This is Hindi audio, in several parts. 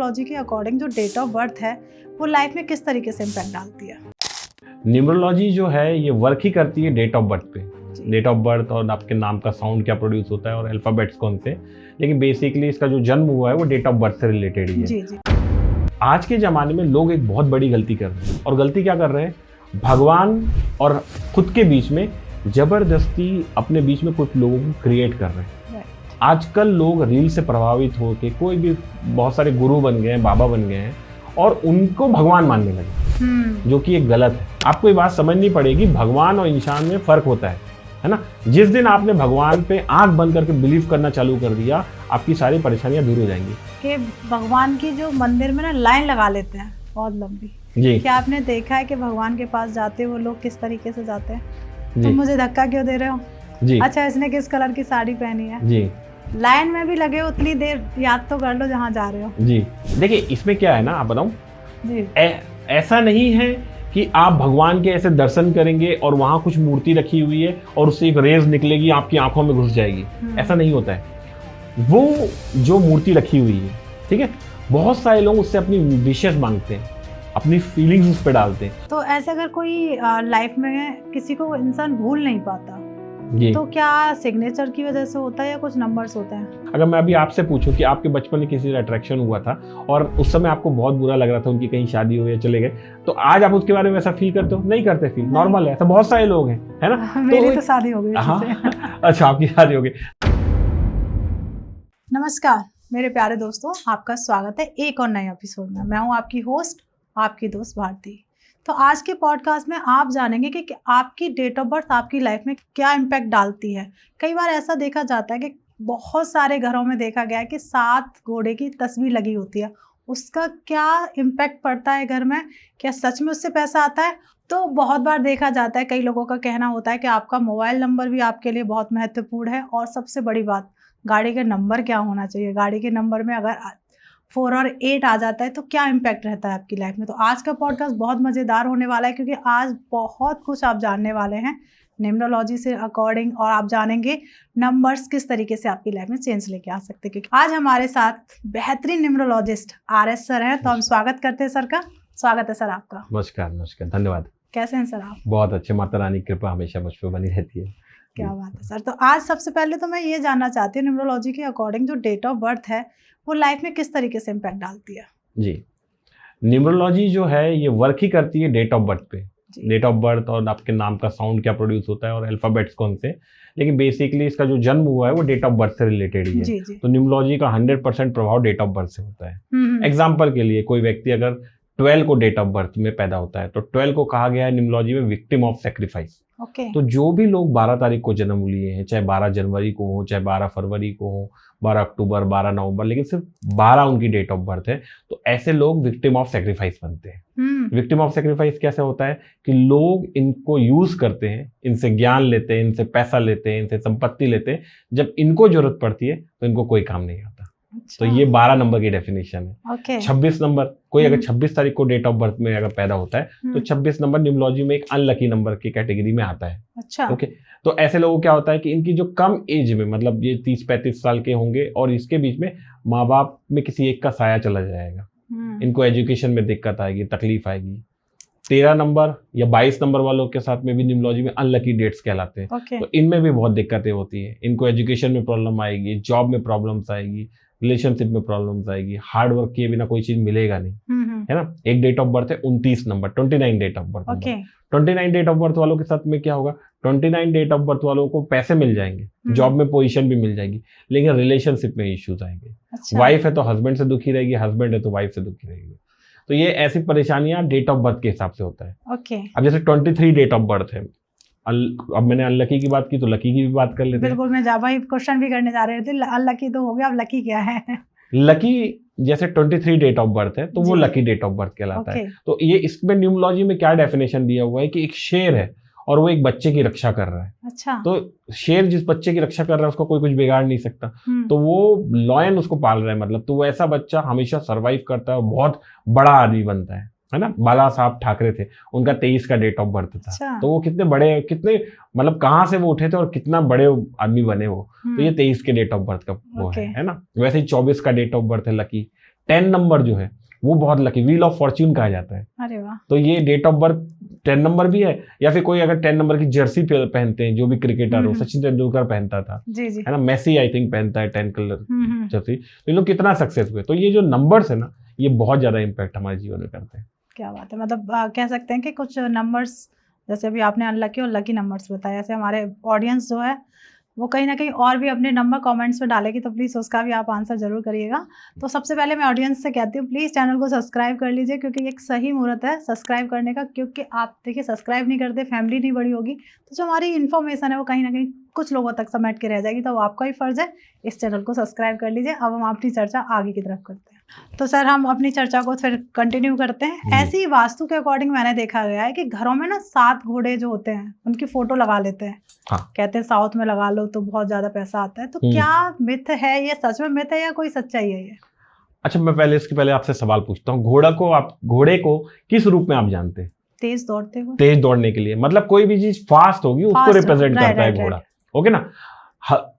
न्यूमरोलॉजी के अकॉर्डिंग जो डेट ऑफ बर्थ है वो लाइफ में किस तरीके से इम्पैक्ट डालती है? न्यूमरोलॉजी जो है ये वर्क ही करती है डेट ऑफ बर्थ पे। डेट ऑफ बर्थ और आपके नाम का साउंड क्या प्रोड्यूस होता है और अल्फाबेट्स कौन से, लेकिन बेसिकली इसका जो जन्म हुआ है वो डेट ऑफ बर्थ से रिलेटेड ही है। जी जी। आज के ज़माने में लोग एक बहुत बड़ी गलती कर रहे हैं, और गलती क्या कर रहे हैं, भगवान और खुद के बीच में ज़बरदस्ती अपने बीच में कुछ लोगों को क्रिएट कर रहे हैं। आजकल लोग रील से प्रभावित होकर कोई भी बहुत सारे गुरु बन गए हैं, बाबा बन गए हैं और उनको भगवान मानने लगे, जो कि एक गलत है। आपको ये बात समझनी पड़ेगी, भगवान और इंसान में फ़र्क होता है ना। जिस दिन आपने भगवान पे आंख बंद करके बिलीव करना चालू कर दिया, आपकी सारी परेशानियां दूर हो जाएंगी। कि भगवान की जो मंदिर में ना लाइन लगा लेते हैं बहुत लंबी जी। क्या आपने देखा है कि भगवान के पास जाते वो लोग किस तरीके से जाते हैं? तुम मुझे धक्का क्यों दे रहे हो जी? अच्छा, इसने किस कलर की साड़ी पहनी है जी? लाइन में भी लगे उतनी देर याद तो कर लो जहाँ जा रहे हो जी। देखिए इसमें क्या है ना, आप बताऊं जी, ऐसा नहीं है कि आप भगवान के ऐसे दर्शन करेंगे और वहां कुछ मूर्ति रखी हुई है और उससे एक रेज निकलेगी आपकी आंखों में घुस जाएगी, ऐसा नहीं होता है। वो जो मूर्ति रखी हुई है, ठीक है, बहुत सारे लोग उससे अपनी विशेष मांगते हैं, अपनी फीलिंग्स उस पर डालते हैं। तो ऐसे अगर कोई लाइफ में किसी को इंसान भूल नहीं पाता तो क्या सिग्नेचर की वजह से होता है या कुछ नंबर्स होते हैं? अगर मैं अभी आपसे पूछूं कि आपके बचपन में किसी से अट्रैक्शन हुआ था और उस समय आपको बहुत बुरा लग रहा था, उनकी कहीं शादी हो या चले गए, तो आज आप उसके बारे में ऐसा फील करते हो? नहीं करते फील, नॉर्मल है, ऐसा बहुत सारे लोग हैं, है ना। मेरी तो शादी हो गई। अच्छा, आपकी शादी हो गई। नमस्कार मेरे प्यारे दोस्तों, आपका स्वागत है एक और नए एपिसोड में। मैं हूँ आपकी होस्ट, आपकी दोस्त भारती। तो आज के पॉडकास्ट में आप जानेंगे कि आपकी डेट ऑफ बर्थ आपकी लाइफ में क्या इम्पैक्ट डालती है। कई बार ऐसा देखा जाता है कि बहुत सारे घरों में देखा गया है कि 7 घोड़े की तस्वीर लगी होती है, उसका क्या इम्पैक्ट पड़ता है घर में, क्या सच में उससे पैसा आता है? तो बहुत बार देखा जाता है, कई लोगों का कहना होता है कि आपका मोबाइल नंबर भी आपके लिए बहुत महत्वपूर्ण है, और सबसे बड़ी बात, गाड़ी का नंबर क्या होना चाहिए। गाड़ी के नंबर में अगर 4 और 8 आ जाता है तो क्या इम्पैक्ट रहता है आपकी लाइफ में। तो आज का पॉडकास्ट बहुत मज़ेदार होने वाला है, क्योंकि आज बहुत कुछ आप जानने वाले हैं न्यूमरोलॉजी से अकॉर्डिंग, और आप जानेंगे नंबर्स किस तरीके से आपकी लाइफ में चेंज लेके आ सकते हैं। क्योंकि आज हमारे साथ बेहतरीन न्यूमरोलॉजिस्ट RS सर हैं, तो हम स्वागत करते हैं सर का। स्वागत है सर आपका। नमस्कार नमस्कार, धन्यवाद। कैसे हैं सर आप? बहुत अच्छे, माता रानी की कृपा हमेशा मुझ पर बनी रहती है। क्या बात है सर। तो आज सबसे पहले तो मैं ये जानना चाहती हूँ, न्यूमरोलॉजी के अकॉर्डिंग जो डेट ऑफ बर्थ है वो लाइफ में किस तरीके से इम्पैक्ट डालती है? जी, न्यूमरोलॉजी जो है ये वर्क ही करती है डेट ऑफ बर्थ पे। डेट ऑफ बर्थ और आपके नाम का साउंड क्या प्रोड्यूस होता है और अल्फाबेट्स कौन से, लेकिन बेसिकली इसका जो जन्म हुआ है वो डेट ऑफ बर्थ से रिलेटेड ही है जी। तो न्यूमरोलॉजी का 100% प्रभाव डेट ऑफ बर्थ से होता है। एग्जाम्पल के लिए, कोई व्यक्ति अगर 12 को डेट ऑफ बर्थ में पैदा होता है तो 12 को कहा गया है न्यूमरोलॉजी में विक्टिम ऑफ सेक्रीफाइस। तो जो भी लोग 12 तारीख को जन्म लिए हैं, चाहे 12 जनवरी को हो, चाहे 12 फरवरी को हो, 12 अक्टूबर, 12 नवंबर, लेकिन सिर्फ 12 उनकी डेट ऑफ बर्थ है, तो ऐसे लोग विक्टिम ऑफ सेक्रीफाइस बनते हैं। विक्टिम ऑफ सेक्रीफाइस कैसे होता है कि लोग इनको यूज करते हैं, इनसे ज्ञान लेते हैं, इनसे पैसा लेते हैं, इनसे संपत्ति लेते हैं, जब इनको जरूरत पड़ती है तो इनको कोई काम नहीं आता। तो ये 12 नंबर की डेफिनेशन है। 26 नंबर, कोई अगर 26 तारीख को डेट ऑफ बर्थ में अगर पैदा होता है तो 26 नंबर न्यूमरोलॉजी में एक अनलकी नंबर की कैटेगरी में आता है। अच्छा। ओके, तो ऐसे लोगों को क्या होता है कि इनकी जो कम एज में, मतलब ये 30-35 साल के होंगे और इसके बीच में माँ बाप में किसी एक का साया चला जाएगा, इनको एजुकेशन में दिक्कत आएगी, तकलीफ आएगी। 13 नंबर या 22 नंबर वालों के साथ में भी न्यूमरोलॉजी में अनलकी डेट्स कहलाते हैं। तो इनमें भी बहुत दिक्कतें होती है, इनको एजुकेशन में प्रॉब्लम आएगी, जॉब में प्रॉब्लम्स आएगी, रिलेशनशिप में प्रॉब्लम्स आएगी, हार्ड वर्क किए बिना कोई चीज मिलेगा नहीं, है ना। एक डेट ऑफ बर्थ है 29 number, 29 date of birth. 29 date of birth वालों के साथ में क्या होगा, 29 डेट ऑफ बर्थ वालों को पैसे मिल जाएंगे, जॉब में पोजीशन भी मिल जाएगी, लेकिन रिलेशनशिप में इश्यूज आएंगे। वाइफ है तो हस्बैंड से दुखी रहेगी, हस्बैंड है तो वाइफ से दुखी रहेगी। तो ये ऐसी परेशानियां डेट ऑफ बर्थ के हिसाब से होता है। अब जैसे 23 डेट ऑफ बर्थ है, अब मैंने अनलकी की बात की तो लकी की भी बात कर लेते हैं। बिल्कुल, मैं वही क्वेश्चन भी करने जा रहे थे। अनलकी तो हो गया, अब लकी क्या है? लकी जैसे 23 डेट ऑफ बर्थ है तो वो लकी डेट ऑफ बर्थ कहलाता है। तो ये इसमें न्यूमरोलॉजी में क्या डेफिनेशन दिया हुआ है कि एक शेर है और वो एक बच्चे की रक्षा कर रहा है। अच्छा। तो शेर जिस बच्चे की रक्षा कर रहा है उसको कोई कुछ बिगाड़ नहीं सकता, तो वो लॉयन उसको पाल रहा है, मतलब तो वो ऐसा बच्चा हमेशा सरवाइव करता है और बहुत बड़ा आदमी बनता है ना। बाला साहब ठाकरे थे, उनका 23 का डेट ऑफ बर्थ था। अच्छा। तो वो कितने बड़े, कितने मतलब कहाँ से वो उठे थे और कितना बड़े आदमी बने वो, तो ये 23 के डेट ऑफ बर्थ का वो है ना। वैसे ही 24 का डेट ऑफ बर्थ है लकी, 10 नंबर जो है वो बहुत लकी, व्हील ऑफ फॉर्च्यून कहा जाता है। अरे वाह। तो ये डेट ऑफ बर्थ 10 नंबर भी है, या फिर कोई अगर 10 नंबर की जर्सी पहनते हैं, जो भी क्रिकेटर हो, सचिन तेंदुलकर पहनता था, जी जी, है ना, मेसी आई थिंक पहनता है 10 कलर जर्सी। तो ये लोग कितना सक्सेस हुए। तो ये जो नंबर्स है ना, ये बहुत ज्यादा इम्पैक्ट हमारे जीवन में करते हैं। क्या बात है। मतलब कह सकते हैं कि कुछ नंबर्स, जैसे अभी आपने अनलकी और लकी नंबर्स बताया, ऐसे हमारे ऑडियंस जो है वो कहीं ना कहीं और भी अपने नंबर कमेंट्स में डालेगी, तो प्लीज़ उसका भी आप आंसर जरूर करिएगा। तो सबसे पहले मैं ऑडियंस से कहती हूँ, प्लीज़ चैनल को सब्सक्राइब कर लीजिए, क्योंकि ये एक सही मुहूर्त है सब्सक्राइब करने का। क्योंकि आप देखिए, सब्सक्राइब नहीं करते, फैमिली नहीं बड़ी होगी, तो जो हमारी इन्फॉर्मेशन है वो कहीं ना कहीं कुछ लोगों तक समेट के रह जाएगी। तो आपका ही फर्ज है इस चैनल को सब्सक्राइब कर लीजिए। अब हम अपनी चर्चा आगे की तरफ करते हैं। तो सर, हम अपनी चर्चा को फिर कंटिन्यू करते हैं। ऐसी ही वास्तु के अकॉर्डिंग मैंने देखा गया है कि घरों में ना 7 घोड़े जो होते हैं उनकी फोटो लगा लेते हैं। हाँ। कहते हैं साउथ में लगा लो तो बहुत ज्यादा पैसा आता है। तो क्या मिथ है, ये सच में मिथ है या कोई सच्चाई है ये? अच्छा, मैं इसके पहले आपसे सवाल पूछता हूँ, घोड़े को किस रूप में आप जानते हैं? तेज दौड़ते हुए। तेज दौड़ने के लिए, मतलब कोई भी चीज फास्ट होगी उसको रिप्रेजेंट करता है घोड़ा। ओके ना।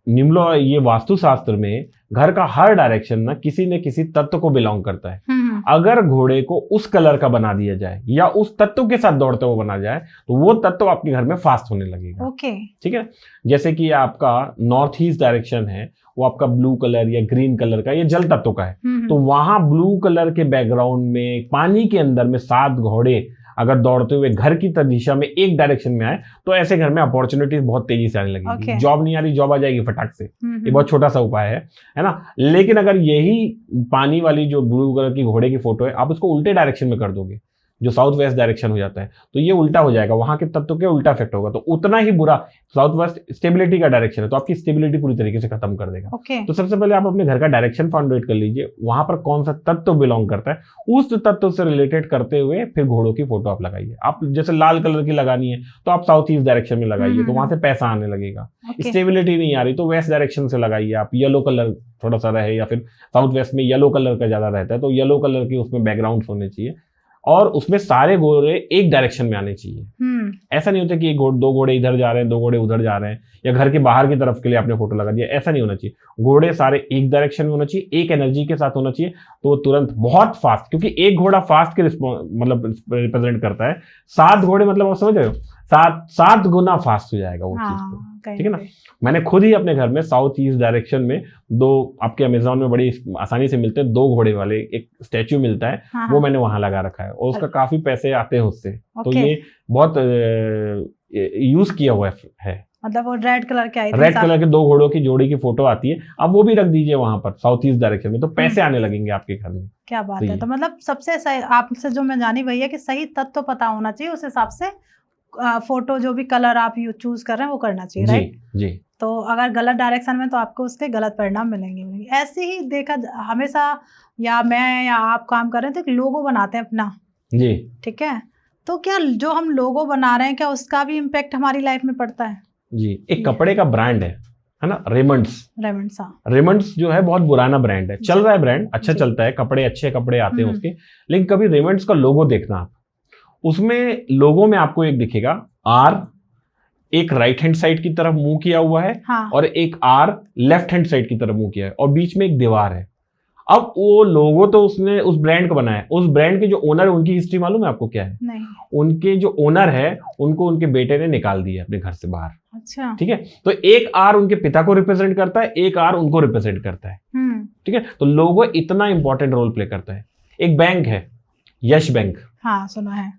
निम्नो ये वास्तुशास्त्र में घर का हर डायरेक्शन ना किसी तत्व को बिलोंग करता है। अगर घोड़े को उस कलर का बना दिया जाए या उस तत्व के साथ दौड़ते हुए बना जाए, तो वो तत्व आपके घर में फास्ट होने लगेगा। ओके। ठीक है। जैसे कि आपका नॉर्थ ईस्ट डायरेक्शन है, वो आपका ब्लू कलर या ग्रीन कलर का, ये जल तत्व का है, तो वहां ब्लू कलर के बैकग्राउंड में पानी के अंदर में 7 घोड़े अगर दौड़ते हुए घर की दिशा में एक डायरेक्शन में आए, तो ऐसे घर में अपॉर्चुनिटीज बहुत तेजी से आने लगेगी। जॉब नहीं आ रही, जॉब आ जाएगी फटाक से। ये बहुत छोटा सा उपाय है ना। लेकिन अगर यही पानी वाली जो ब्लू कलर की घोड़े की फोटो है, आप उसको उल्टे डायरेक्शन में कर दोगे, जो साउथ वेस्ट डायरेक्शन हो जाता है, तो ये उल्टा हो जाएगा, वहां के तत्व के उल्टा इफेक्ट होगा। तो उतना ही बुरा साउथ वेस्ट स्टेबिलिटी का डायरेक्शन है, तो आपकी स्टेबिलिटी पूरी तरीके से खत्म कर देगा। तो सबसे पहले आप अपने घर का डायरेक्शन फाउंडेट कर लीजिए, वहां पर कौन सा तत्व बिलोंग करता है, उस तत्व से रिलेटेड करते हुए फिर घोड़ों की फोटो आप लगाइए। आप जैसे लाल कलर की लगानी है तो आप साउथ ईस्ट डायरेक्शन में लगाइए, तो वहां से पैसा आने लगेगा। स्टेबिलिटी नहीं आ रही तो वेस्ट डायरेक्शन से लगाइए आप। येलो कलर थोड़ा सा रहे, या फिर साउथ वेस्ट में येलो कलर का ज्यादा रहता है, तो येलो कलर की उसमें बैकग्राउंड होने चाहिए, और उसमें सारे घोड़े एक डायरेक्शन में आने चाहिए। ऐसा नहीं होता कि 2 घोड़े इधर जा रहे हैं, 2 घोड़े उधर जा रहे हैं, या घर के बाहर की तरफ के लिए आपने फोटो लगा दिया, ऐसा नहीं होना चाहिए। घोड़े सारे एक डायरेक्शन में होना चाहिए, एक एनर्जी के साथ होना चाहिए, तो वो तुरंत बहुत फास्ट, क्योंकि एक घोड़ा फास्ट के मतलब रिप्रेजेंट करता है, 7 घोड़े मतलब आप समझ रहे हो, 7 गुना फास्ट हो जाएगा वो चीज को। ठीक है ना। मैंने खुद ही अपने घर में साउथ ईस्ट डायरेक्शन में 2, आपके अमेज़न में बड़ी आसानी से मिलते हैं, 2 घोड़े वाले एक स्टैच्यू मिलता है, वो मैंने वहां लगा रखा है, और उसका काफी पैसे आते हैं उससे। तो ये बहुत यूज किया हुआ है। मतलब वो रेड कलर के 2 घोड़ों की जोड़ी की फोटो आती है, अब वो भी रख दीजिए वहां पर साउथ ईस्ट डायरेक्शन में, तो पैसे आने लगेंगे आपके घर में। क्या बात है। तो मतलब सबसे सही आपसे जो मैं जानी वही है कि सही तत्व पता होना चाहिए, उस हिसाब से फोटो जो भी कलर आप चूज कर रहे हैं वो करना चाहिए। राइट जी। तो अगर गलत डायरेक्शन में, तो आपको उसके गलत परिणाम मिलेंगे। ऐसे ही देखा हमेशा, या मैं या आप काम कर रहे हैं तो एक लोगो बनाते हैं अपना। जी। ठीक है। तो क्या जो हम लोगो बना रहे हैं, क्या उसका भी इम्पैक्ट हमारी लाइफ में पड़ता है? जी। एक कपड़े का ब्रांड है ना, रेमंड्स। हाँ। रेमंड्स जो है बहुत पुराना ब्रांड है, चल रहा है, ब्रांड अच्छा चलता है, अच्छे कपड़े आते हैं उसके। लेकिन कभी रेमंड्स का लोगो देखना आप, उसमें लोगो में आपको एक दिखेगा R, एक राइट हैंड साइड की तरफ मुंह किया हुआ है, हाँ। और एक R लेफ्ट हैंड साइड की तरफ मुंह किया है, और बीच में एक दीवार है। अब वो लोगो तो उसने उस ब्रांड का बनाया है, उस ब्रांड के जो ओनर है उनकी हिस्ट्री मालूम है आपको क्या है? नहीं। उनके जो ओनर है उनको उनके बेटे ने निकाल दिया अपने घर से बाहर। अच्छा। ठीक है। तो एक R उनके पिता को रिप्रेजेंट करता है, एक R उनको रिप्रेजेंट करता है। ठीक है। तो लोगो इतना इंपॉर्टेंट रोल प्ले करता है। एक बैंक है, यश बैंक। हाँ, सुना है।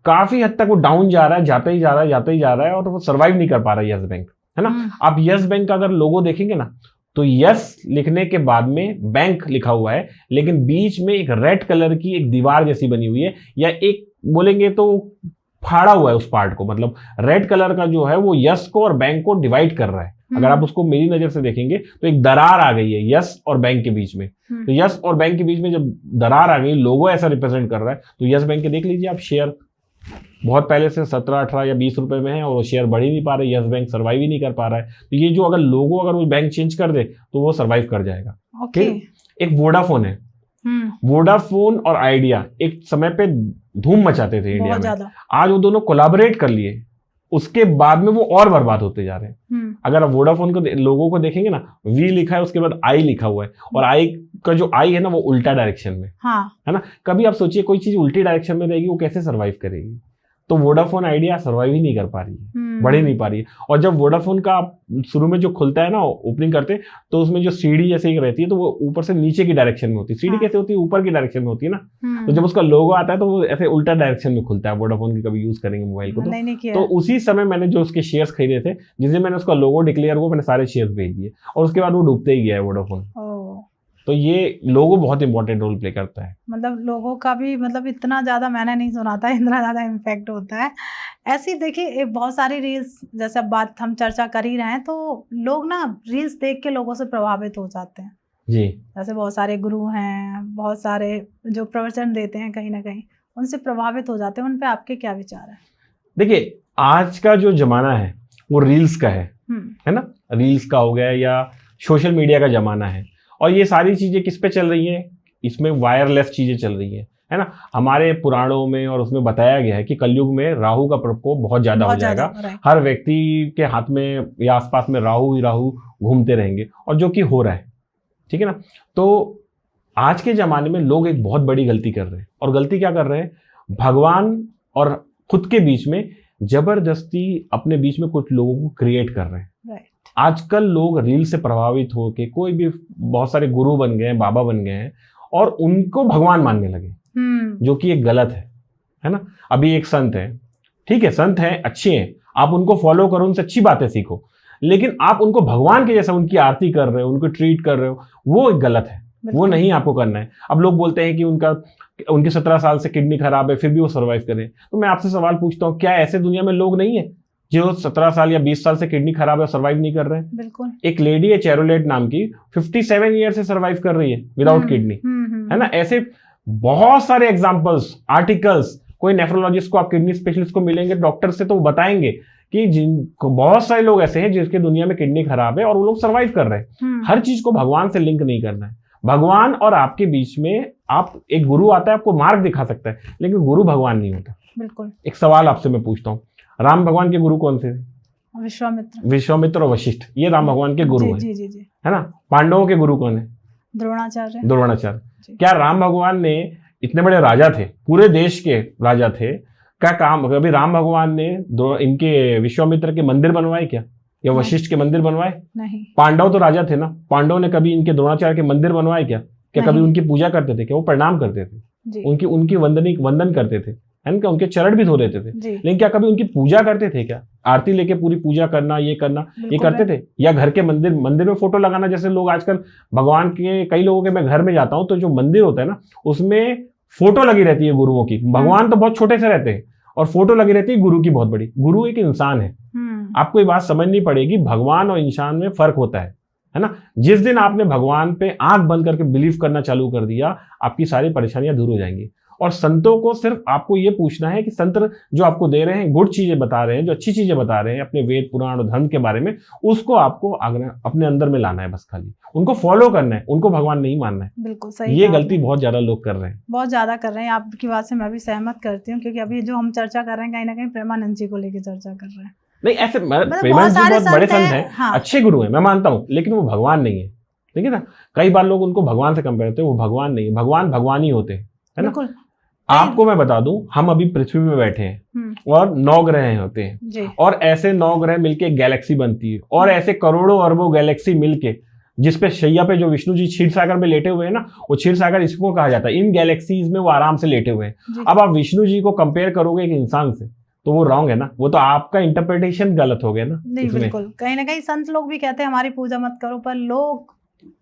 काफी हद तक वो डाउन जा रहा है, जाते ही जा रहा है, और वो सर्वाइव नहीं कर पा रहा है, यस बैंक, है ना। आप यस बैंक का अगर लोगो देखेंगे ना, तो यस लिखने के बाद में बैंक लिखा हुआ है, लेकिन बीच में एक रेड कलर की एक दीवार जैसी बनी हुई है, या एक बोलेंगे तो फाड़ा हुआ है उस पार्ट को, मतलब रेड कलर का जो है वो यस को और बैंक को डिवाइड कर रहा है। अगर आप उसको मेरी नजर से देखेंगे तो एक दरार आ गई है यस और बैंक के बीच में। तो यस और बैंक के बीच में जब दरार आ गई, लोगो ऐसा रिप्रेजेंट कर रहा है, तो यस बैंक के देख लीजिए आप शेयर बहुत पहले से 17, 18 या 20 रुपए में है, और वो शेयर बढ़ ही नहीं पा रहे, यस बैंक सर्वाइव ही नहीं कर पा रहा है। तो ये जो अगर लोगो अगर वो बैंक चेंज कर दे तो वो सर्वाइव कर जाएगा। फिर एक वोडाफोन है, वोडाफोन और आइडिया एक समय पे धूम मचाते थे इंडिया में। आज वो दोनों कोलैबोरेट कर लिए, उसके बाद में वो और बर्बाद होते जा रहे हैं। अगर आप वोडाफोन को लोगों को देखेंगे ना, वी लिखा है, उसके बाद आई लिखा हुआ है, और आई का जो आई है ना वो उल्टा डायरेक्शन में, है ना। कभी आप सोचिए कोई चीज उल्टी डायरेक्शन में रहेगी वो कैसे सर्वाइव करेगी। तो वोडाफोन आइडिया सर्वाइव ही नहीं कर पा रही है, बढ़ ही नहीं पा रही है। और जब वोडाफोन का शुरू में जो खुलता है ना, ओपनिंग करते, तो उसमें जो सीढ़ी जैसे ही रहती है तो वो ऊपर से नीचे की डायरेक्शन में होती है। सीढ़ी कैसे होती है? ऊपर की डायरेक्शन में होती है ना। तो जब उसका लोगो आता है तो वो ऐसे उल्टा डायरेक्शन में खुलता है। वोडाफोन की कभी यूज करेंगे मोबाइल को तो उसी समय मैंने जो उसके शेयर्स खरीदे थे, जिस दिन मैंने उसका लोगो डिक्लेयर हुआ, मैंने सारे शेयर्स भेज दिए, और उसके बाद वो डूबते ही गया है वोडाफोन। तो ये लोगो बहुत इंपॉर्टेंट रोल प्ले करता है। मतलब लोगों का भी मतलब इतना ज़्यादा मैंने नहीं सुना था, इतना ज़्यादा इम्पैक्ट होता है। ऐसी देखिए बहुत सारी रील्स, जैसे अब बात हम चर्चा कर ही रहे हैं, तो लोग ना रील्स देख के लोगों से प्रभावित हो जाते हैं जी। जैसे बहुत सारे गुरु हैं, बहुत सारे जो प्रवचन देते हैं, कहीं ना कहीं उनसे प्रभावित हो जाते हैं। उन पे आपके क्या विचार है? देखिए, आज का जो जमाना है वो रील्स का है ना। रील्स का हो गया या सोशल मीडिया का जमाना है, और ये सारी चीजें किस पे चल रही हैं? इसमें वायरलेस चीजें चल रही हैं, है ना। हमारे पुराणों में और उसमें बताया गया है कि कलयुग में राहु का प्रकोप बहुत ज्यादा हो जाएगा। हर व्यक्ति के हाथ में या आसपास में राहु ही राहु घूमते रहेंगे, और जो कि हो रहा है, ठीक है ना। तो आज के जमाने में लोग एक बहुत बड़ी गलती कर रहे हैं, और गलती क्या कर रहे हैं? भगवान और खुद के बीच में जबरदस्ती अपने बीच में कुछ लोगों को क्रिएट कर रहे हैं। आजकल लोग रील से प्रभावित होकर कोई भी बहुत सारे गुरु बन गए हैं, बाबा बन गए हैं, और उनको भगवान मानने लगे, जो कि एक गलत है ना। अभी एक संत है, ठीक है, संत है, अच्छे हैं, आप उनको फॉलो करो, उनसे अच्छी बातें सीखो, लेकिन आप उनको भगवान के जैसा उनकी आरती कर रहे हो, उनको ट्रीट कर रहे हो, वो एक गलत है, वो नहीं आपको करना है। अब लोग बोलते हैं कि उनके 17 साल से किडनी खराब है, फिर भी वो सर्वाइव करें। तो मैं आपसे सवाल पूछता हूँ, क्या ऐसे दुनिया में लोग नहीं है जो 17 साल या 20 साल से किडनी खराब है, सर्वाइव नहीं कर रहे हैं? बिल्कुल। एक लेडी है चेरोलेट नाम की, 57 ईयर से सर्वाइव कर रही है विदाउट किडनी, है ना। ऐसे बहुत सारे एग्जांपल्स, आर्टिकल्स, कोई नेफ्रोलॉजिस्ट को, आप किडनी स्पेशलिस्ट को मिलेंगे, डॉक्टर से, तो वो बताएंगे कि बहुत सारे लोग ऐसे हैं जिसके दुनिया में किडनी खराब है और वो लोग सर्वाइव कर रहे हैं। हर चीज को भगवान से लिंक नहीं करना है। भगवान और आपके बीच में एक गुरु आता है, आपको मार्ग दिखा सकता है, लेकिन गुरु भगवान नहीं होता। बिल्कुल। एक सवाल आपसे मैं पूछता हूँ, राम भगवान के गुरु कौन से थे? विश्वामित्र और वशिष्ठ, ये राम भगवान के गुरु हैं, है ना। पांडवों के गुरु कौन है? द्रोणाचार्य। क्या राम भगवान ने, इतने बड़े राजा थे, पूरे देश के राजा थे, क्या काम कभी राम भगवान ने इनके विश्वामित्र के मंदिर बनवाए क्या, या वशिष्ठ के मंदिर बनवाए? नहीं। पांडव तो राजा थे ना, पांडव ने कभी इनके द्रोणाचार्य के मंदिर बनवाए क्या? कभी उनकी पूजा करते थे क्या? वो प्रणाम करते थे, उनकी वंदन करते थे, है ना, उनके चरण भी धो देते थे, लेकिन क्या कभी उनकी पूजा करते थे क्या? आरती लेके पूरी पूजा करना, ये करते थे? या घर के मंदिर में फोटो लगाना, जैसे लोग आजकल भगवान के, कई लोगों के, मैं घर में जाता हूँ तो जो मंदिर होता है ना, उसमें फोटो लगी रहती है गुरुओं की। भगवान तो बहुत छोटे से रहते हैं और फोटो लगी रहती है गुरु की बहुत बड़ी। गुरु एक इंसान है। आपको ये बात समझनी पड़ेगी, भगवान और इंसान में फर्क होता है ना। जिस दिन आपने भगवान पे आंख बंद करके बिलीव करना चालू कर दिया, आपकी सारी परेशानियां दूर हो जाएंगी। और संतों को सिर्फ आपको ये पूछना है कि संत जो आपको दे रहे हैं, गुड चीजें बता रहे हैं, जो अच्छी चीजें बता रहे हैं अपने वेद पुराण और धर्म के बारे में, उसको आपको अपने अंदर में लाना है, बस खाली उनको फॉलो करना है, उनको भगवान नहीं मानना है। बिल्कुल सही। ये गलती बहुत ज्यादा लोग कर रहे हैं, बहुत ज्यादा कर रहे हैं। आपकी बात से मैं भी सहमत करती हूँ, क्योंकि अभी जो हम चर्चा कर रहे हैं, कहीं ना कहीं प्रेमानंद जी को लेकर चर्चा कर रहे हैं। नहीं, ऐसे प्रेमानंद जी बहुत बड़े संत हैं, हाँ। अच्छे गुरु हैं, मैं मानता हूँ, लेकिन वो भगवान नहीं है, ठीक है ना। कई बार लोग उनको भगवान से कंपेयर करते हैं, वो भगवान नहीं है। भगवान ही होते हैं, है ना। आपको मैं बता दूं, हम अभी पृथ्वी में बैठे हैं और 9 ग्रह होते हैं, और ऐसे 9 ग्रह मिलके एक गैलेक्सी बनती है, और ऐसे करोड़ों अरबों गैलेक्सी मिलके, जिसपे शैया पे जो विष्णु जी क्षीर सागर में लेटे हुए हैं ना, वो क्षीर सागर इसको कहा जाता है। इन गैलेक्सीज में वो आराम से लेटे हुए हैं। अब आप विष्णु जी को कंपेयर करोगे एक इंसान से, तो वो रॉन्ग है ना, वो तो आपका इंटरप्रिटेशन गलत हो गया ना। नहीं, बिल्कुल। कहीं ना कहीं संत लोग भी कहते हैं हमारी पूजा मत करो, पर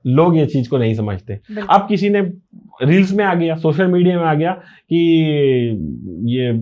लोग ये चीज को नहीं समझते। अब किसी ने रील्स में आ गया, सोशल मीडिया में आ गया कि ये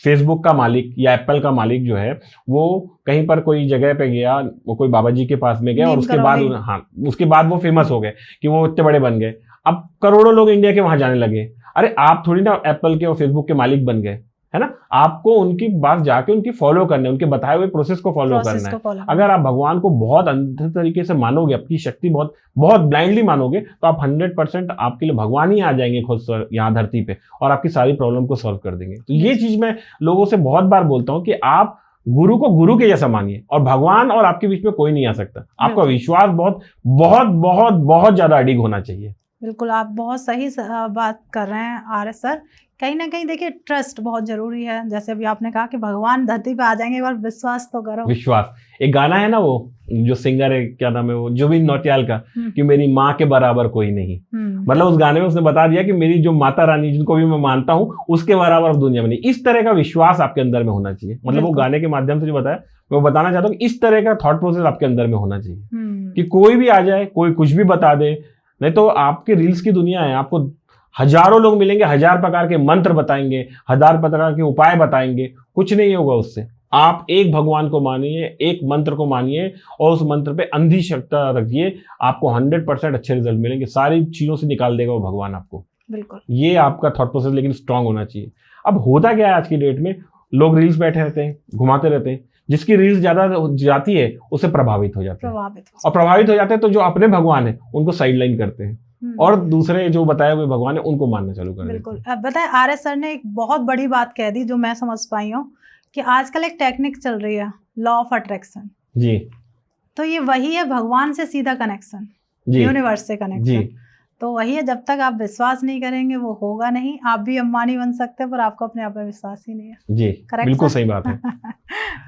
फेसबुक का मालिक या एप्पल का मालिक जो है, वो कहीं पर कोई जगह पे गया, वो कोई बाबा जी के पास में गया, और उसके बाद वो फेमस हो गए कि वो इतने बड़े बन गए। अब करोड़ों लोग इंडिया के वहां जाने लगे। अरे आप थोड़ी ना एप्पल के और फेसबुक के मालिक बन गए, है ना। आपको उनकी बात जाके उनकी फॉलो करना है, उनके बताए हुए प्रोसेस को फॉलो करना है। अगर आप भगवान को बहुत अंधे तरीके से मानोगे, अपनी शक्ति बहुत बहुत ब्लाइंडली मानोगे, तो आप 100% आपके लिए भगवान ही आ जाएंगे खुद यहाँ धरती पे, और आपकी सारी प्रॉब्लम को सॉल्व कर देंगे। तो ये चीज मैं लोगों से बहुत बार बोलता हूँ कि आप गुरु को गुरु के जैसा मानिए, और भगवान और आपके बीच में कोई नहीं आ सकता। आपका विश्वास बहुत बहुत बहुत बहुत ज्यादा अडिग होना चाहिए। बिल्कुल, आप बहुत सही बात कर रहे हैं आर सर। कहीं ना कहीं देखिए ट्रस्ट बहुत जरूरी है। जैसे अभी आपने कहा कि भगवान धरती पे आ जाएंगे, एक बार विश्वास तो करो। विश्वास, एक गाना है ना, वो जो सिंगर है, क्या नाम है वो, जुबिन नौटियाल का, कि मेरी माँ के बराबर कोई नहीं। मतलब उस गाने में उसने बता दिया कि मेरी जो माता रानी, जिनको भी मैं मानता हूँ, उसके बराबर अब दुनिया में नहीं। इस तरह का विश्वास आपके अंदर में होना चाहिए। मतलब वो गाने के माध्यम से जो बताया, मैं बताना चाहता हूँ कि इस तरह का थॉट प्रोसेस आपके अंदर में होना चाहिए कि कोई भी आ जाए, कोई कुछ भी बता दे। नहीं तो आपके रील्स की दुनिया है, आपको हजारों लोग मिलेंगे, 1000 प्रकार के मंत्र बताएंगे, 1000 प्रकार के उपाय बताएंगे, कुछ नहीं होगा उससे। आप एक भगवान को मानिए, एक मंत्र को मानिए, और उस मंत्र पे अंधी श्रद्धा रखिए, आपको 100% अच्छे रिजल्ट मिलेंगे। सारी चीजों से निकाल देगा वो भगवान आपको। बिल्कुल, ये आपका थॉट प्रोसेस लेकिन स्ट्रांग होना चाहिए। अब होता क्या है आज की डेट में, लोग रील्स बैठे रहते हैं, घुमाते रहते हैं, जिसकी रील्स ज्यादा जाती है उससे प्रभावित हो जाते हैं, और प्रभावित हो जाते हैं तो जो अपने भगवान है उनको साइडलाइन करते हैं, और दूसरे जो बताए हुए भगवान है उनको मानना चालू कर देते हैं। बिल्कुल, अब बताएं आर.एस. सर ने एक बहुत बड़ी बात कह दी जो मैं समझ पाई हूँ, कि आजकल एक टेक्निक चल रही है, लॉ ऑफ अट्रैक्शन जी। तो ये वही है, भगवान से सीधा कनेक्शन, यूनिवर्स से कनेक्शन। तो वही है, जब तक आप विश्वास नहीं करेंगे वो होगा नहीं। आप भी अंबानी बन सकते हैं, पर आपको अपने आप में विश्वास ही नहीं है। जी, बिल्कुल सही बात है।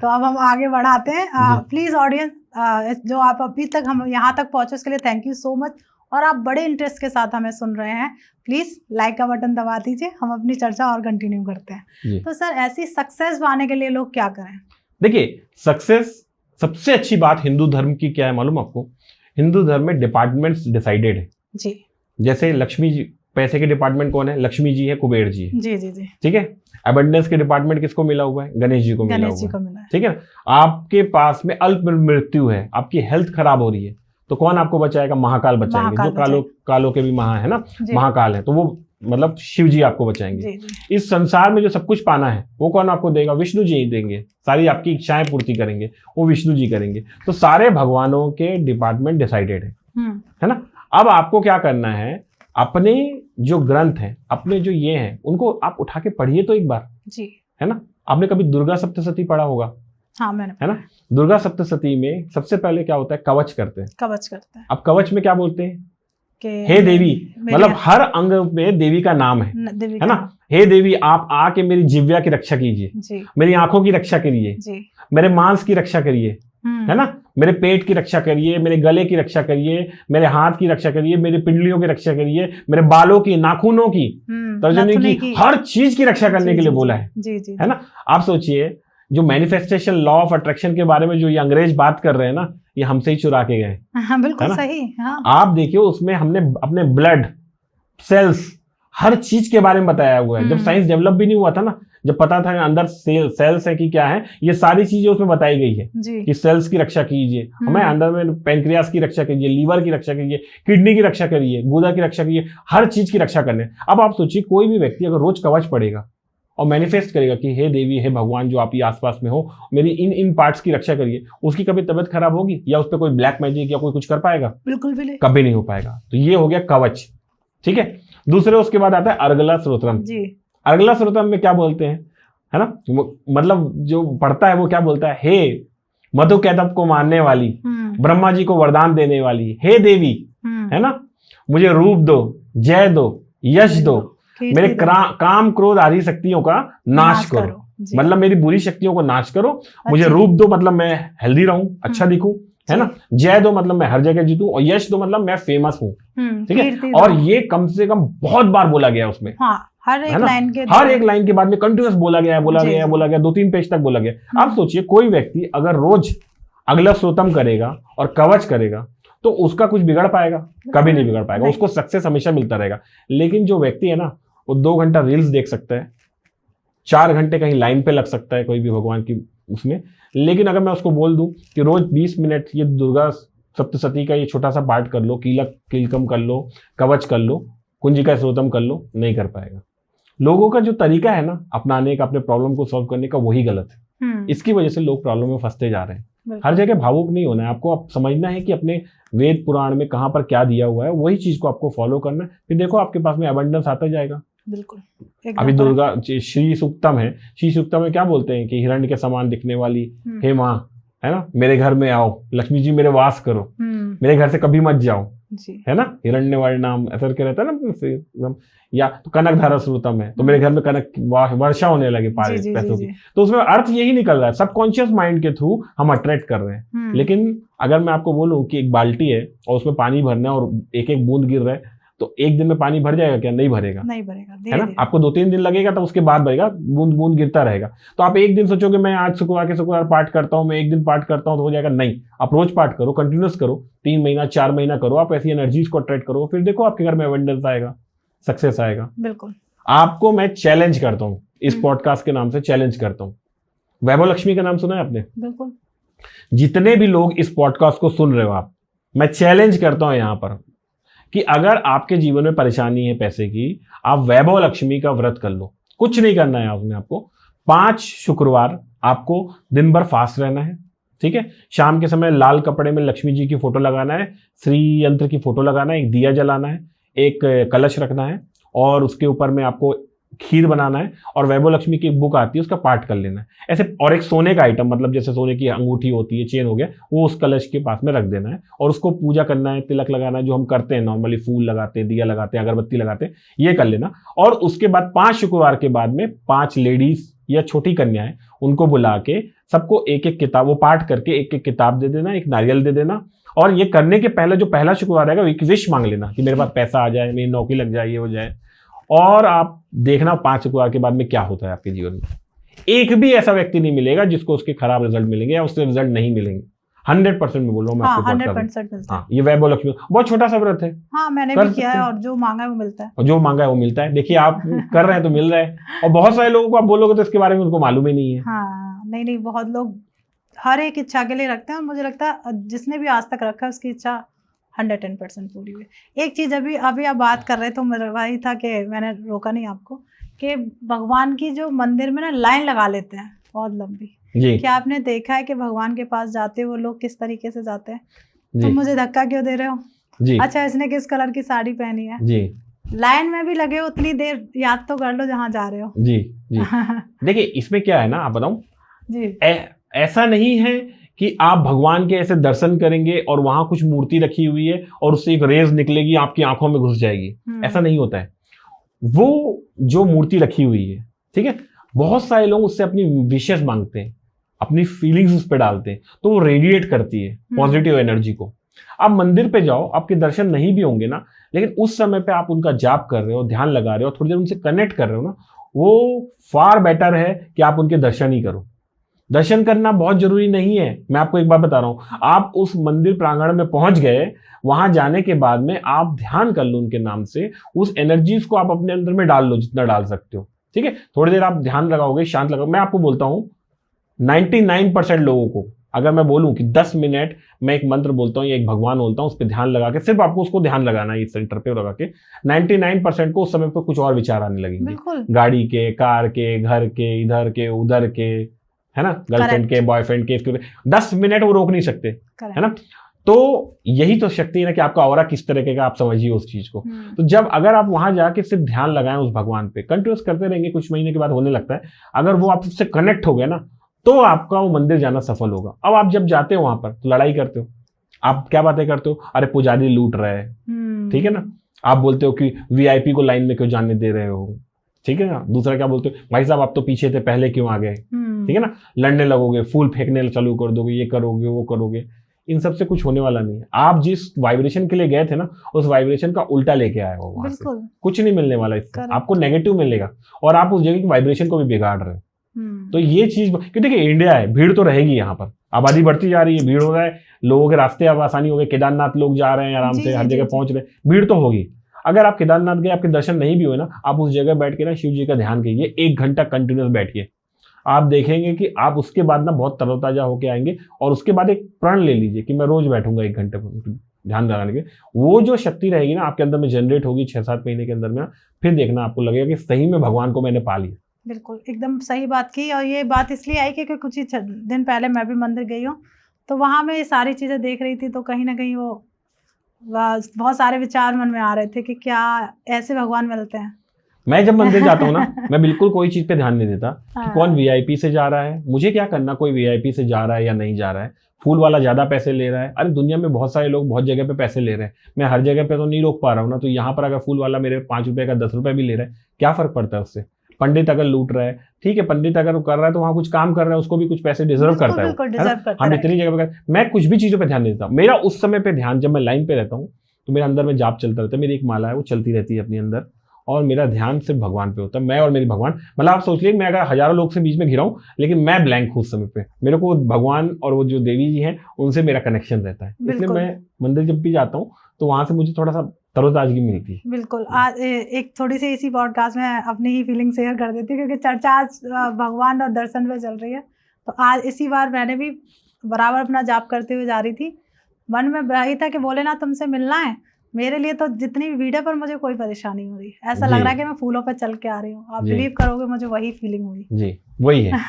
तो अब हम आगे बढ़ाते हैं। प्लीज ऑडियंस, जो आप अभी तक हम यहाँ तक पहुंचे उसके लिए थैंक यू सो मच, और आप बड़े इंटरेस्ट के साथ हमें सुन रहे हैं। प्लीज लाइक का बटन दबा दीजिए, हम अपनी चर्चा और कंटिन्यू करते हैं। तो सर, ऐसी सक्सेस पाने के लिए लोग क्या करें? देखिए, सक्सेस, सबसे अच्छी बात हिंदू धर्म की क्या है मालूम आपको? हिंदू धर्म में डिपार्टमेंट्स डिसाइडेड है जी। जैसे लक्ष्मी जी, पैसे के डिपार्टमेंट कौन है? लक्ष्मी जी है, कुबेर जी है। जी जी जी, ठीक है। अबंडेंस के डिपार्टमेंट किसको मिला हुआ है? गणेश जी को मिला हुआ है। ठीक है। आपके पास में अल्प मृत्यु है, आपकी हेल्थ खराब हो रही है, तो कौन आपको बचाएगा? महाकाल बचाएंगे, जो कालों के भी महा है ना, महाकाल है, तो वो मतलब शिव जी आपको बचाएंगे। इस संसार में जो सब कुछ पाना है वो कौन आपको देगा? विष्णु जी ही देंगे। सारी आपकी इच्छाएं पूर्ति करेंगे वो विष्णु जी करेंगे। तो सारे भगवानों के डिपार्टमेंट डिसाइडेड है ना। अब आपको क्या करना है, अपने जो ग्रंथ हैं, अपने जो ये हैं, उनको आप उठा के पढ़िए तो एक बार जी, है ना। आपने कभी दुर्गा सप्तशती पढ़ा होगा? हाँ, मैंने, है ना। दुर्गा सप्तशती में सबसे पहले क्या होता है? कवच करते हैं। कवच करते हैं। अब कवच में क्या बोलते हैं? हे देवी, मतलब हर अंग में देवी का नाम है ना। हे देवी, आप आके मेरी जिव्या की रक्षा कीजिए, मेरी आंखों की रक्षा करिए, मेरे मांस की रक्षा करिए, है ना, मेरे पेट की रक्षा करिए, मेरे गले की रक्षा करिए, मेरे हाथ की रक्षा करिए, मेरी पिंडलियों की रक्षा करिए, मेरे बालों की, नाखूनों की, तर्जनी की, हर चीज की रक्षा करने के लिए बोला है। है ना। आप सोचिए, जो मैनिफेस्टेशन लॉ ऑफ अट्रैक्शन के बारे में जो ये अंग्रेज बात कर रहे हैं ना, ये हमसे ही चुरा के गए। हाँ, बिल्कुल सही। हाँ। आप देखिए, उसमें हमने अपने ब्लड सेल्स, हर चीज के बारे में बताया हुआ है। जब साइंस डेवलप भी नहीं हुआ था ना, जब पता था अंदर सेल्स है कि क्या है, ये सारी चीजें उसमें बताई गई है कि सेल्स की रक्षा कीजिए, हमें अंदर में पैंक्रियास की रक्षा कीजिए, लीवर की रक्षा कीजिए, किडनी की रक्षा करिए, गुदा की रक्षा कीजिए, हर चीज की रक्षा करने। अब आप सोचिए, कोई भी व्यक्ति अगर रोज कवच पढ़ेगा और मैनिफेस्ट करेगा कि हे देवी, हे भगवान, जो आप ही आसपास में हो, मेरी इन पार्ट्स की रक्षा करिए, उसकी कभी तबीयत खराब होगी या उस पर कोई ब्लैक मैजिक या कोई कुछ कर पाएगा? बिल्कुल भी नहीं, कभी नहीं हो पाएगा। तो ये हो गया कवच। ठीक है। दूसरे, उसके बाद आता है अर्गला स्रोत्रम जी। अर्गला स्रोत्रम में क्या बोलते हैं, है ना, मतलब जो पढ़ता है वो क्या बोलता है? हे मधु कैटभ को मारने वाली, ब्रह्मा जी को वरदान देने वाली, हे देवी, है ना, मुझे रूप दो, जय दो, यश दो, मेरे काम क्रोध आदि शक्तियों का नाश करो, मतलब मेरी बुरी शक्तियों को नाश करो। मुझे रूप दो, मतलब मैं हेल्दी रहूं, अच्छा दिखूं, है ना। जय दो, मतलब मैं हर जगह जीतूं, और यश दो, मतलब मैं फेमस हूं। ठीक है। और ये कम से कम बहुत बार बोला गया उसमें। हाँ, हर एक लाइन के बाद में कंटिन्यूस बोला गया, 2-3 पेज तक बोला गया। अब सोचिए, कोई व्यक्ति अगर रोज अगला स्रोतम करेगा और कवच करेगा तो उसका कुछ बिगड़ पाएगा? कभी नहीं बिगड़ पाएगा, उसको सक्सेस हमेशा मिलता रहेगा। लेकिन जो व्यक्ति है ना, वो 2 घंटा रील्स देख सकता है, 4 घंटे कहीं लाइन पे लग सकता है कोई भी भगवान की उसमें, लेकिन अगर मैं उसको बोल दूं कि रोज 20 मिनट ये दुर्गा सप्तशती का ये छोटा सा पाठ कर लो, कीलकम कर लो, कवच कर लो, कुंजिका स्रोतम कर लो, नहीं कर पाएगा। लोगों का जो तरीका है ना अपनाने का, अपने प्रॉब्लम को सॉल्व करने का, वही गलत है। इसकी वजह से लोग प्रॉब्लम में फंसते जा रहे हैं। हर जगह भावुक नहीं होना है आपको, आप समझना है कि अपने वेद पुराण में कहाँ पर क्या दिया हुआ है, वही चीज को आपको फॉलो करना है। फिर देखो आपके पास में अबंडेंस आता जाएगा। बिल्कुल। अभी दुर्गा श्री सूक्तम है, श्री सूक्तम में क्या बोलते हैं कि हिरण्य के समान दिखने वाली हे माँ, है ना, मेरे घर में आओ, लक्ष्मी जी मेरे वास करो, मेरे घर से कभी मत जाओ जी। है ना, हिरण्य वाले नाम ऐसा करके रहता है ना। या तो कनक धारा श्रुतम है, तो मेरे घर में कनक वर्षा होने लगे पैसों की। तो उसमें अर्थ यही निकल रहा है, सबकॉन्शियस माइंड के थ्रू हम अट्रैक्ट कर रहे हैं। लेकिन अगर मैं आपको बोलूं कि एक बाल्टी है और उसमें पानी भरना है और एक एक बूंद गिर रहा है, तो एक दिन में पानी भर जाएगा क्या? नहीं भरेगा, नहीं भरेगा, है ना। आपको 2-3 दिन लगेगा, तो उसके बाद भरेगा, बूंद बूंद गिरता रहेगा। तो आप एक दिन सोचोगे मैं आज शुक्रवार पाठ करता हूँ, मैं एक दिन पाठ करता हूँ तो हो जाएगा, नहीं। आप रोज पाठ करो, कंटिन्यूस करो, 3 महीना 4 महीना करो, आप ऐसी एनर्जीज को अट्रैक्ट करो, फिर देखो आपके घर में अबंडेंस आएगा, सक्सेस आएगा। बिल्कुल। आपको मैं चैलेंज करता हूँ, इस पॉडकास्ट के नाम से चैलेंज करता हूँ। वैभव लक्ष्मी का नाम सुना है आपने? बिल्कुल। जितने भी लोग इस पॉडकास्ट को सुन रहे हो आप, मैं चैलेंज करता हूं यहां पर कि अगर आपके जीवन में परेशानी है पैसे की, आप वैभव लक्ष्मी का व्रत कर लो। कुछ नहीं करना है उसमें आपको। 5 शुक्रवार आपको दिन भर फास्ट रहना है, ठीक है। शाम के समय लाल कपड़े में लक्ष्मी जी की फोटो लगाना है, श्री यंत्र की फोटो लगाना है, एक दिया जलाना है, एक कलश रखना है और उसके ऊपर में आपको खीर बनाना है और वैभव लक्ष्मी की एक बुक आती है उसका पाठ कर लेना है ऐसे। और एक सोने का आइटम, मतलब जैसे सोने की अंगूठी होती है, चेन हो गया, वो उस कलश के पास में रख देना है और उसको पूजा करना है, तिलक लगाना है, जो हम करते हैं नॉर्मली, फूल लगाते हैं, दिया लगाते हैं, अगरबत्ती लगाते हैं, ये कर लेना। और उसके बाद 5 शुक्रवार के बाद में 5 लेडीज या छोटी कन्याएं, उनको बुला के सबको एक एक किताब, वो पाठ करके एक एक किताब दे देना, एक नारियल दे देना। और ये करने के पहले जो पहला शुक्रवार रहेगा, एक विश मांग लेना कि मेरे पास पैसा आ जाए, मेरी नौकरी लग जाए, ये हो जाए। और आप देखना 5 शुक्रवार के बाद में क्या होता है आपके जीवन में। एक भी ऐसा व्यक्ति नहीं मिलेगा जिसको उसके खराब रिजल्ट मिलेंगे या उससे रिजल्ट नहीं मिलेंगे। 100% में बोल रहा हूँ मैं आपको। 100% मिलता है। हाँ, ये वैभव लक्ष्मी बहुत छोटा सा व्रत है। हाँ, मैंने भी किया है और जो मांगा है वो मिलता है। और जो मांगा है वो मिलता है। देखिए आप कर रहे हैं तो मिल रहा है। और बहुत सारे लोगों को आप बोलोगे तो इसके बारे में उनको मालूम ही नहीं है। हाँ, नहीं, बहुत लोग हर एक इच्छा के लिए रखते हैं और मुझे लगता है जिसने भी आज तक रखा है उसकी इच्छा 110% पूरी हुई। एक चीज अभी आप बात कर रहे, तो मेरा वही था कि मैंने रोका नहीं आपको, कि भगवान की जो मंदिर में ना लाइन लगा लेते हैं बहुत लंबी जी। क्या आपने देखा है कि भगवान के पास जाते वो लोग किस तरीके से जाते हैं? तुम मुझे धक्का क्यों दे रहे हो जी? अच्छा, इसने किस कलर की साड़ी पहनी है जी? लाइन में भी लगे हो उतनी देर, याद तो कर लो जहाँ जा रहे हो जी। देखिए इसमें क्या है ना, आप बताऊं जी, ऐसा नहीं है कि आप भगवान के ऐसे दर्शन करेंगे और वहां कुछ मूर्ति रखी हुई है और उससे एक रेज निकलेगी आपकी आंखों में घुस जाएगी, ऐसा नहीं होता है। वो जो मूर्ति रखी हुई है, ठीक है, बहुत सारे लोग उससे अपनी विशेष मांगते हैं, अपनी फीलिंग्स उस पर डालते हैं, तो वो रेडिएट करती है पॉजिटिव एनर्जी को। आप मंदिर पे जाओ, आपके दर्शन नहीं भी होंगे ना, लेकिन उस समय पे आप उनका जाप कर रहे हो, ध्यान लगा रहे हो, थोड़ी देर उनसे कनेक्ट कर रहे हो ना, वो फार बेटर है कि आप उनके दर्शन ही करो। दर्शन करना बहुत जरूरी नहीं है। मैं आपको एक बात बता रहा हूं, आप उस मंदिर प्रांगण में पहुंच गए, वहां जाने के बाद में आप ध्यान कर लो उनके नाम से, उस एनर्जीज को आप अपने अंदर में डाल लो जितना डाल सकते हो, ठीक है। थोड़ी देर आप ध्यान लगाओगे, शांत लगाओगे। मैं आपको बोलता हूं 99% लोगों को अगर मैं बोलूं कि 10 मिनट मैं एक मंत्र बोलता हूं या एक भगवान बोलता हूं, उस पर ध्यान लगा के, सिर्फ आपको उसको ध्यान लगाना है, इस सेंटर पे लगा के, 99% को उस समय पे कुछ और विचार आने लगेंगे, गाड़ी के, कार के, घर के, इधर के, उधर के, है ना, गर्लफ्रेंड के, बॉयफ्रेंड के, 10 मिनट वो रोक नहीं सकते, है ना। तो यही तो शक्ति है ना कि आपका ऑरा किस तरीके का, आप समझिए उस चीज को। तो जब अगर आप वहां जाके सिर्फ ध्यान लगाएं उस भगवान पे, कंटिन्यूस करते रहेंगे, कुछ महीने के बाद होने लगता है। अगर वो आप उससे कनेक्ट हो गए ना, तो आपका वो मंदिर जाना सफल होगा। अब आप जब जाते हो वहां पर तो लड़ाई करते हो, आप क्या बातें करते हो, अरे पुजारी लूट रहा है, ठीक है ना। आप बोलते हो कि वीआईपी को लाइन में क्यों जाने दे रहे हो, ठीक है ना। दूसरा क्या बोलते हो, भाई साहब आप तो पीछे थे, पहले क्यों आ गए, ठीक है ना। लड़ने लगोगे, फूल फेंकने चालू कर दोगे, ये करोगे, वो करोगे। इन सब से कुछ होने वाला नहीं है। आप जिस वाइब्रेशन के लिए गए थे ना, उस वाइब्रेशन का उल्टा लेके आए हो वहां से, कुछ नहीं मिलने वाला इससे, आपको नेगेटिव मिलेगा और आप उस जगह की वाइब्रेशन को भी बिगाड़ रहे हो। तो ये चीज, क्योंकि देखिए इंडिया है, भीड़ तो रहेगी, यहाँ पर आबादी बढ़ती जा रही है, भीड़ हो रहा है, लोगों के रास्ते अब आसानी हो गए, केदारनाथ लोग जा रहे हैं आराम से, हर जगह पहुंच रहे हैं, भीड़ तो होगी। अगर आप केदारनाथ गए, आपके दर्शन नहीं भी हुए ना, आप उस जगह बैठ के ना शिव जी का ध्यान कीजिए, 1 घंटा कंटिन्यूस बैठिए, आप देखेंगे कि आप उसके बाद ना बहुत तरोताजा होके आएंगे। और उसके बाद एक प्रण ले लीजिए कि मैं रोज बैठूंगा 1 घंटे ध्यान लगाने के। वो जो शक्ति रहेगी ना आपके अंदर में जनरेट होगी 6-7 महीने के अंदर में, फिर देखना आपको लगेगा कि सही में भगवान को मैंने पा लिया। बिल्कुल, एकदम सही बात की। और ये बात इसलिए आई कि कुछ ही दिन पहले मैं भी मंदिर गई हूँ, तो वहाँ मैं ये सारी चीज़ें देख रही थी, तो कहीं ना कहीं वो बहुत सारे विचार मन में आ रहे थे कि क्या ऐसे भगवान मिलते हैं। मैं जब मंदिर जाता हूँ ना, मैं बिल्कुल कोई चीज पे ध्यान नहीं देता कि कौन वीआईपी से जा रहा है, मुझे क्या करना कोई वीआईपी से जा रहा है या नहीं जा रहा है, फूल वाला ज्यादा पैसे ले रहा है। अरे दुनिया में बहुत सारे लोग बहुत जगह पे पैसे ले रहे हैं, मैं हर जगह पे तो नहीं रोक पा रहा हूँ ना। तो यहाँ पर अगर फूल वाला मेरे 5 रुपए का 10 रुपए भी ले रहा है, क्या फर्क पड़ता है उससे। पंडित अगर लूट रहा है, ठीक है, पंडित अगर कर रहा है तो वहां कुछ काम कर रहा है, उसको भी कुछ पैसे डिजर्व करता है। हम इतनी जगह पे, मैं कुछ भी चीजों पे ध्यान नहीं देता। मेरा उस समय पे ध्यान, जब मैं लाइन पे रहता हूँ तो मेरे अंदर में जाप चलता रहता है, मेरी एक माला है वो चलती रहती है अपने अंदर, और मेरा ध्यान सिर्फ भगवान पे होता है, मैं और मेरी भगवान। मतलब आप सोच लीजिए मैं अगर हजारों लोग से बीच में घिरा हूं, लेकिन मैं ब्लैंक हूं उस समय पे, मेरे को भगवान और वो जो देवी जी हैं उनसे मेरा कनेक्शन रहता है। इसलिए मैं मंदिर जब भी जाता हूँ तो वहां से मुझे थोड़ा सा तरोताजगी मिलती है। बिल्कुल। आज एक थोड़ी सी इसी पॉडकास्ट में अपनी ही फीलिंग शेयर कर देती हूँ, क्योंकि चर्चा आज भगवान और दर्शन पे चल रही है। तो आज इसी बार मैंने भी बराबर अपना जाप करते हुए जा रही थी, मन में वही था कि भोलेनाथ तुमसे मिलना है। मेरे लिए तो जितनी भी भीड़ है पर मुझे कोई परेशानी हो रही है, ऐसा लग रहा है कि मैं फूलों पे चल के आ रही हूँ। आप बिलीव करोगे, मुझे वही फीलिंग हुई जी, वही है,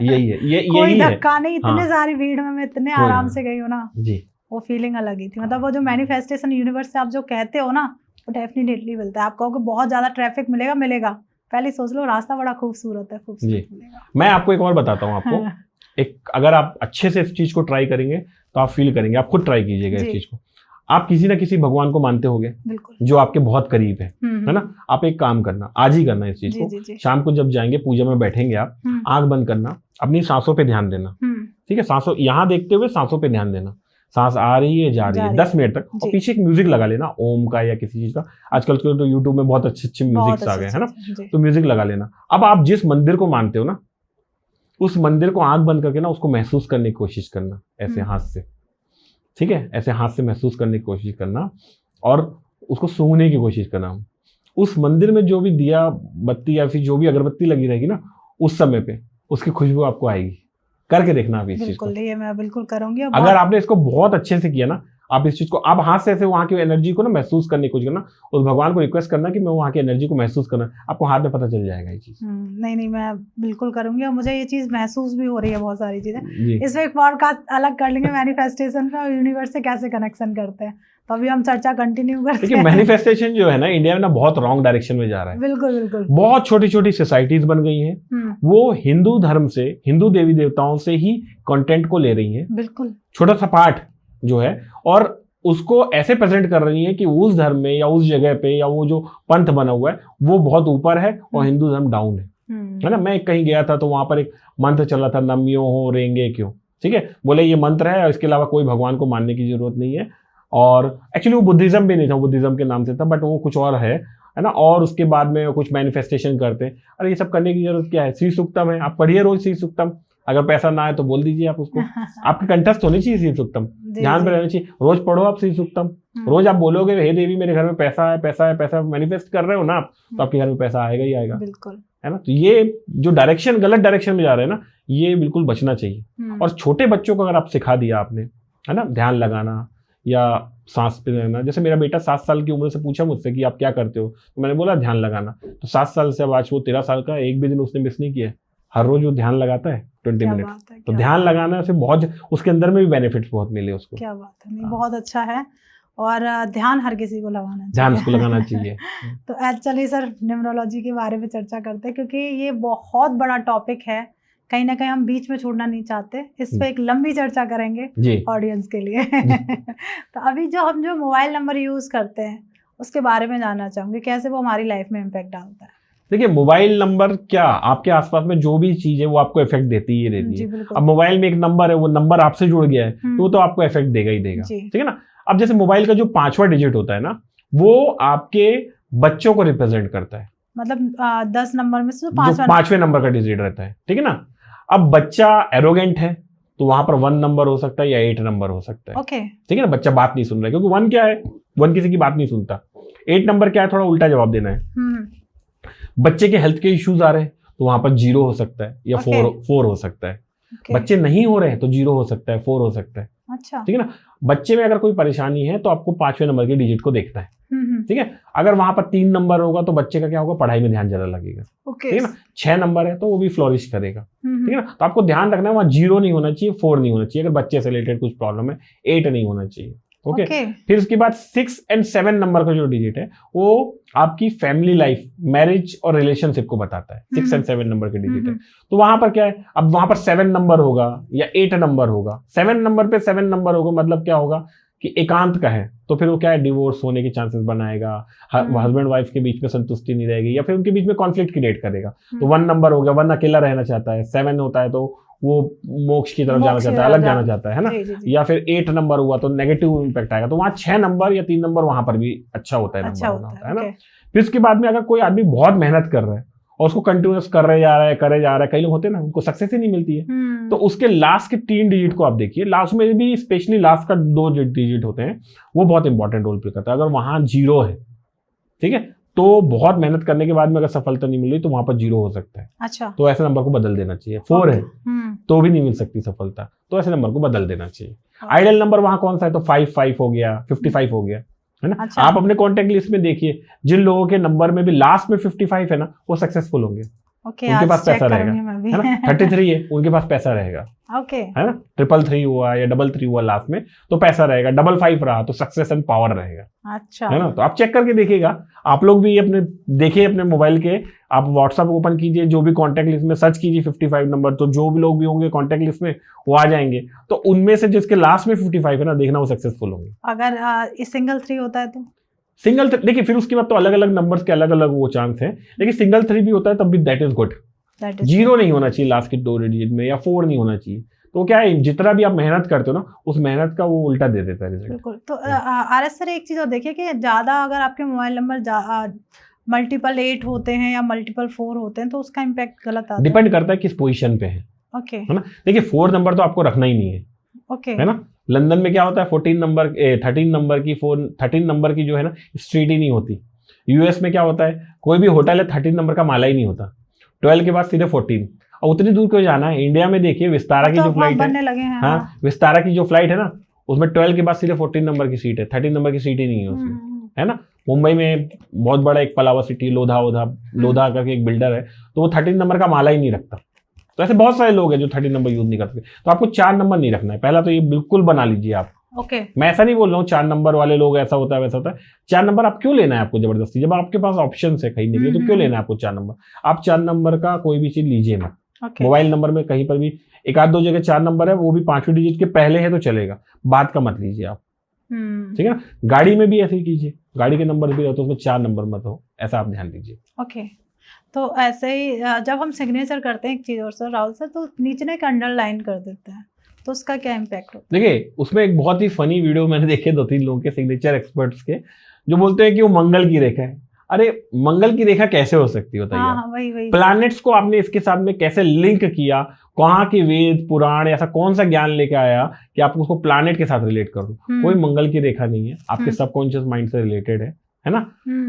यही है, ये कोई धक्का नहीं, इतने सारी भीड़ में मैं इतने आराम से गई हूँ ना जी, वो फीलिंग अलग ही थी। मतलब वो जो मैनिफेस्टेशन यूनिवर्स से आप जो कहते हो ना, वो डेफिनेटली मिलता है। आप कहोगे बहुत ज्यादा ट्रैफिक मिलेगा, पहले सोच लो रास्ता बड़ा खूबसूरत है, खूबसूरत मिलेगा। मैं आपको एक और बताता हूँ आपको एक, अगर आप अच्छे से इस चीज को ट्राई करेंगे तो आप फील करेंगे, आप खुद ट्राई कीजिएगा इस चीज को। आप किसी ना किसी भगवान को मानते होंगे जो आपके बहुत करीब है ना। आप एक काम करना, आज ही करना इस चीज को। शाम को जब जाएंगे पूजा में बैठेंगे आप, आंख बंद करना, अपनी सांसों पे ध्यान देना, ठीक है। सांसों यहाँ देखते हुए सांसों पे ध्यान देना, सांस आ रही है जा रही है 10 मिनट तक, और पीछे एक म्यूजिक लगा लेना, ओम का या किसी चीज का। आजकल तो यूट्यूब में बहुत अच्छे म्यूजिक आ गए हैं ना, तो म्यूजिक लगा लेना। अब आप जिस मंदिर को मानते हो ना, उस मंदिर को आंख बंद करके ना उसको महसूस करने की कोशिश करना, ऐसे हाथ से, ठीक है, ऐसे हाथ से महसूस करने की कोशिश करना और उसको सूंघने की कोशिश करना। उस मंदिर में जो भी दिया बत्ती या फिर जो भी अगरबत्ती लगी रहेगी ना, उस समय पे उसकी खुशबू आपको आएगी। करके देखना आप इस चीज को। ये मैं बिल्कुल करूंगी। अगर आपने इसको बहुत अच्छे से किया ना, आप इस चीज को, आप हाथ से ऐसे वहां की एनर्जी को ना महसूस करने की कोशिश करना, उस भगवान को रिक्वेस्ट करना कि मैं वहां की एनर्जी को महसूस करना, आपको हाथ में पता चल जाएगा ये चीज। नहीं मैं बिल्कुल करूंगी, और मुझे ये चीज महसूस भी हो रही है, बहुत सारी चीजें। इसमें एक पॉडकास्ट अलग कर लेंगे मैनिफेस्टेशन पे और यूनिवर्स से कैसे कनेक्शन करते हैं, तो अभी हम चर्चा कंटिन्यू करते हैं। मैनिफेस्टेशन जो है ना इंडिया में ना बहुत रॉन्ग डायरेक्शन में जा रहा है। बिल्कुल। बहुत छोटी छोटी सोसाइटीज बन गई हैं, वो हिंदू धर्म से, हिंदू देवी देवताओं से ही कंटेंट को ले रही हैं। बिल्कुल। छोटा सा पार्ट जो है, और उसको ऐसे प्रेजेंट कर रही है कि उस धर्म में या उस जगह पे या वो जो पंथ बना हुआ है वो बहुत ऊपर है और हिंदू धर्म डाउन है ना। मैं कहीं गया था तो वहां पर एक मंत्र चल रहा था, नम्यो हो रेंगे क्यों, ठीक है, बोले ये मंत्र है और इसके अलावा कोई भगवान को मानने की जरूरत नहीं है। और एक्चुअली वो बुद्धिज्म भी नहीं था, बुद्धिज्म के नाम से था, बट वो कुछ और है ना। और उसके बाद में कुछ मैनिफेस्टेशन करते हैं। अरे ये सब करने की जरूरत क्या है, श्री सूक्तम है, आप पढ़िए रोज श्री सूक्तम। अगर पैसा ना है तो बोल दीजिए आप उसको, आपके कंठस्थ होनी चाहिए श्री सूक्तम, ध्यान पे रहना चाहिए, रोज पढ़ो आप श्री सूक्तम। रोज आप बोलोगे हे देवी मेरे घर में पैसा है, पैसा है, पैसा मैनिफेस्ट कर रहे हो ना आप, तो आपके घर में पैसा आएगा ही आएगा, बिल्कुल, है ना। तो ये जो डायरेक्शन गलत डायरेक्शन में जा रहे हैं ना, ये बिल्कुल बचना चाहिए। और छोटे बच्चों को अगर आप सिखा दिया आपने, है ना, ध्यान लगाना या सांस पे रहना। जैसे मेरा बेटा 7 साल की उम्र से पूछा मुझसे कि आप क्या करते हो, तो मैंने बोला ध्यान लगाना। तो 7 साल से अब आज वो 13 साल का, एक भी दिन उसने मिस नहीं किया। हर रोज वो ध्यान लगाता है 20 मिनट। तो ध्यान लगाना से बहुत, उसके अंदर में भी बेनिफिट्स बहुत मिले उसको। क्या बात है, नहीं बहुत अच्छा है। और ध्यान हर किसी को लगाना चाहिए, ध्यान उसको लगाना चाहिए। तो चलिए सर न्यूमरोलॉजी के बारे में चर्चा करते हैं, क्योंकि ये बहुत बड़ा टॉपिक है, कहीं ना कहीं हम बीच में छोड़ना नहीं चाहते। इस पे एक लंबी चर्चा करेंगे ऑडियंस के लिए। तो अभी हम जो मोबाइल नंबर यूज करते हैं उसके बारे में जानना चाहूंगी, कैसे वो हमारी लाइफ में इम्पैक्ट डालता है। देखिए मोबाइल नंबर क्या, आपके आसपास में जो भी चीज है वो आपको इफेक्ट देती ही रहती है। अब मोबाइल में एक नंबर है, वो नंबर आपसे जुड़ गया है तो वो तो आपको इफेक्ट देगा ही देगा, ठीक है ना। अब जैसे मोबाइल का जो 5वां डिजिट होता है ना, वो आपके बच्चों को रिप्रेजेंट करता है। मतलब 10 नंबर में से 5वें नंबर का डिजिट रहता है, ठीक है ना। अब बच्चा एरोगेंट है तो वहां पर 1 नंबर हो सकता है या 8 नंबर हो सकता है, ठीक है ना। बच्चा बात नहीं सुन रहा है, क्योंकि 1 क्या है, 1 किसी की बात नहीं सुनता। 8 नंबर क्या है, थोड़ा उल्टा जवाब देना है। बच्चे के हेल्थ के इश्यूज आ रहे हैं तो वहां पर 0 हो सकता है या 4 हो सकता है। बच्चे नहीं हो रहे हैं तो 0 हो सकता है, 4 हो सकता है, अच्छा, ठीक है ना। बच्चे में अगर कोई परेशानी है तो आपको 5वें नंबर के डिजिट को देखना है, ठीक है। अगर वहां पर 3 नंबर होगा तो बच्चे का क्या होगा, पढ़ाई में ध्यान ज्यादा लगेगा, ठीक है ना। 6 नंबर है तो वो भी फ्लोरिश करेगा, ठीक है ना। तो आपको ध्यान रखना है वहां 0 नहीं होना चाहिए, 4 नहीं होना चाहिए। अगर बच्चे से रिलेटेड कुछ प्रॉब्लम है, 8 नहीं होना चाहिए, ओके फिर उसके बाद 6 और 7 नंबर का जो डिजिट है वो आपकी फैमिली लाइफ, मैरिज और रिलेशनशिप को बताता है। 6 और 7 नंबर के डिजिट है। तो वहां पर क्या है, अब वहां पर 7 नंबर होगा या 8 नंबर होगा। 7 नंबर पे 7 नंबर होगा मतलब क्या होगा कि एकांत का है, तो फिर वो क्या है, डिवोर्स होने के चांसेस बनाएगा, हस्बैंड वाइफ के बीच में संतुष्टि नहीं रहेगी या फिर उनके बीच में कॉन्फ्लिक्ट क्रिएट करेगा। तो 1 नंबर हो गया, 1 अकेला रहना चाहता है। 7 होता है तो वो मोक्ष की तरफ जाना चाहता है, अलग जाना चाहता है ना। या फिर 8 नंबर हुआ तो नेगेटिव इंपैक्ट आएगा। तो वहां 6 नंबर या 3 नंबर वहां पर भी अच्छा होता है, नंबर होता है ना। फिर उसके बाद में अगर कोई आदमी बहुत मेहनत कर रहा है और उसको कंटिन्यूस कर रहे जा रहा है, कई लोग होते हैं ना उनको सक्सेस ही नहीं मिलती है, तो उसके लास्ट के 3 डिजिट को आप देखिए। लास्ट में भी स्पेशली लास्ट का 2 डिजिट होते हैं, वो बहुत इंपॉर्टेंट रोल प्ले करता है। अगर वहां 0 है, ठीक है, तो बहुत मेहनत करने के बाद में अगर सफलता नहीं मिल रही तो वहां पर 0 हो सकता है। अच्छा, तो ऐसे नंबर को बदल देना चाहिए। 4 है तो भी नहीं मिल सकती सफलता, तो ऐसे नंबर को बदल देना चाहिए। आइडियल नंबर वहां कौन सा है, तो 5 हो गया, 55 हो गया, है ना। अच्छा। आप अपने कॉन्टेक्ट लिस्ट में देखिए, जिन लोगों के नंबर में भी लास्ट में 55 है ना, वो सक्सेसफुल होंगे। उनके पास पैसा रहेगा, है ना। 33 है, उनके पास पैसा रहेगा, है ना। 333 हुआ या 33 हुआ लास्ट में तो पैसा रहेगा। 55 रहा तो सक्सेस एंड पावर रहेगा। अच्छा, है ना। तो आप चेक करके देखिएगा, आप लोग भी अपने देखिए, अपने मोबाइल के आप व्हाट्सएप ओपन कीजिए, जो भी कॉन्टैक्ट लिस्ट में सर्च कीजिए 55 नंबर, तो जो भी लोग भी होंगे कॉन्टैक्ट लिस्ट में वो आ जाएंगे। तो उनमें से जिसके लास्ट में 55 है ना, देखना वो सक्सेसफुल होंगे। अगर सिंगल 3 होता है तो सिंगल देखिए, फिर उसके बाद तो अलग अलग नंबर्स के अलग अलग वो चांस है, लेकिन सिंगल 3 भी होता है तब भी दैट इज गुड। 0 नहीं होना चाहिए लास्ट के 2 डिजिट में, या 4 नहीं होना चाहिए। तो क्या है, जितना भी आप मेहनत करते हो ना, उस मेहनत का वो उल्टा दे देता है रिजल्ट। बिल्कुल। तो आरएस सर, एक चीज और देखिए कि ज्यादा अगर आपके मोबाइल नंबर मल्टीपल 8 होते हैं या मल्टीपल 4 होते हैं तो उसका इम्पैक्ट गलत आता है। डिपेंड करता है किस पोजीशन पे है। ओके, है ना। देखिए 4 नंबर तो आपको रखना ही नहीं है। ओके, है ना। लंदन में क्या होता है, 13 नंबर की जो है ना स्ट्रीट ही नहीं होती। यूएस में क्या होता है, कोई भी होटल है 13 नंबर का माला ही नहीं होता। 12 के बाद सीधे 14। और उतनी दूर क्यों जाना है। इंडिया में देखिए विस्तारा की जो फ्लाइट है, हाँ, विस्तारा की जो फ्लाइट है ना, उसमें 12 के बाद सीधे 14 नंबर की सीट है, 13 नंबर की सीट ही नहीं है उसमें, है ना। मुंबई में बहुत बड़ा एक पलावा सिटी, लोधा करके एक बिल्डर है, तो वो 13 नंबर का माला ही नहीं रखता। तो ऐसे बहुत सारे लोग हैं जो 13 नंबर यूज नहीं करते। तो आपको 4 नंबर नहीं रखना है, पहला तो ये बिल्कुल बना लीजिए आप। ओके, मैं ऐसा नहीं बोल रहा हूँ 4 नंबर वाले लोग ऐसा होता है वैसा होता है। 4 नंबर आप क्यों लेना है आपको जबरदस्ती, जब आपके पास ऑप्शन है खरीदने के लिए, तो क्यों लेना है आपको 4 नंबर। आप 4 नंबर का कोई भी चीज लीजिए मत। मोबाइल नंबर में कहीं पर भी 1-2 जगह 4 नंबर है, वो भी 5वीं डिजिट के पहले है तो चलेगा, बाद का मत लीजिए आप, ठीक है ना। गाड़ी में भी ऐसे ही कीजिए, गाड़ी के नंबर भी रहते उसमें 4 नंबर मत हो, ऐसा आप ध्यान दीजिए। ओके। तो ऐसे ही जब हम सिग्नेचर करते हैं एक चीज और सर, राहुल सर, तो नीचे ना एक अंडरलाइन कर देते हैं, तो उसका क्या इम्पैक्ट होता है। देखिए उसमें एक बहुत ही फनी वीडियो मैंने देखे 2-3 लोगों के सिग्नेचर एक्सपर्ट्स के, जो बोलते हैं कि वो मंगल की रेखा है। अरे मंगल की रेखा कैसे हो सकती है बताइए। हाँ, वही प्लैनेट्स को आपने इसके साथ में कैसे लिंक किया, कहाँ के वेद पुराण ऐसा कौन सा ज्ञान लेके आया कि आप उसको प्लैनेट के साथ रिलेट कर दो। कोई मंगल की रेखा नहीं है, आपके सबकॉन्शियस माइंड से रिलेटेड है ना।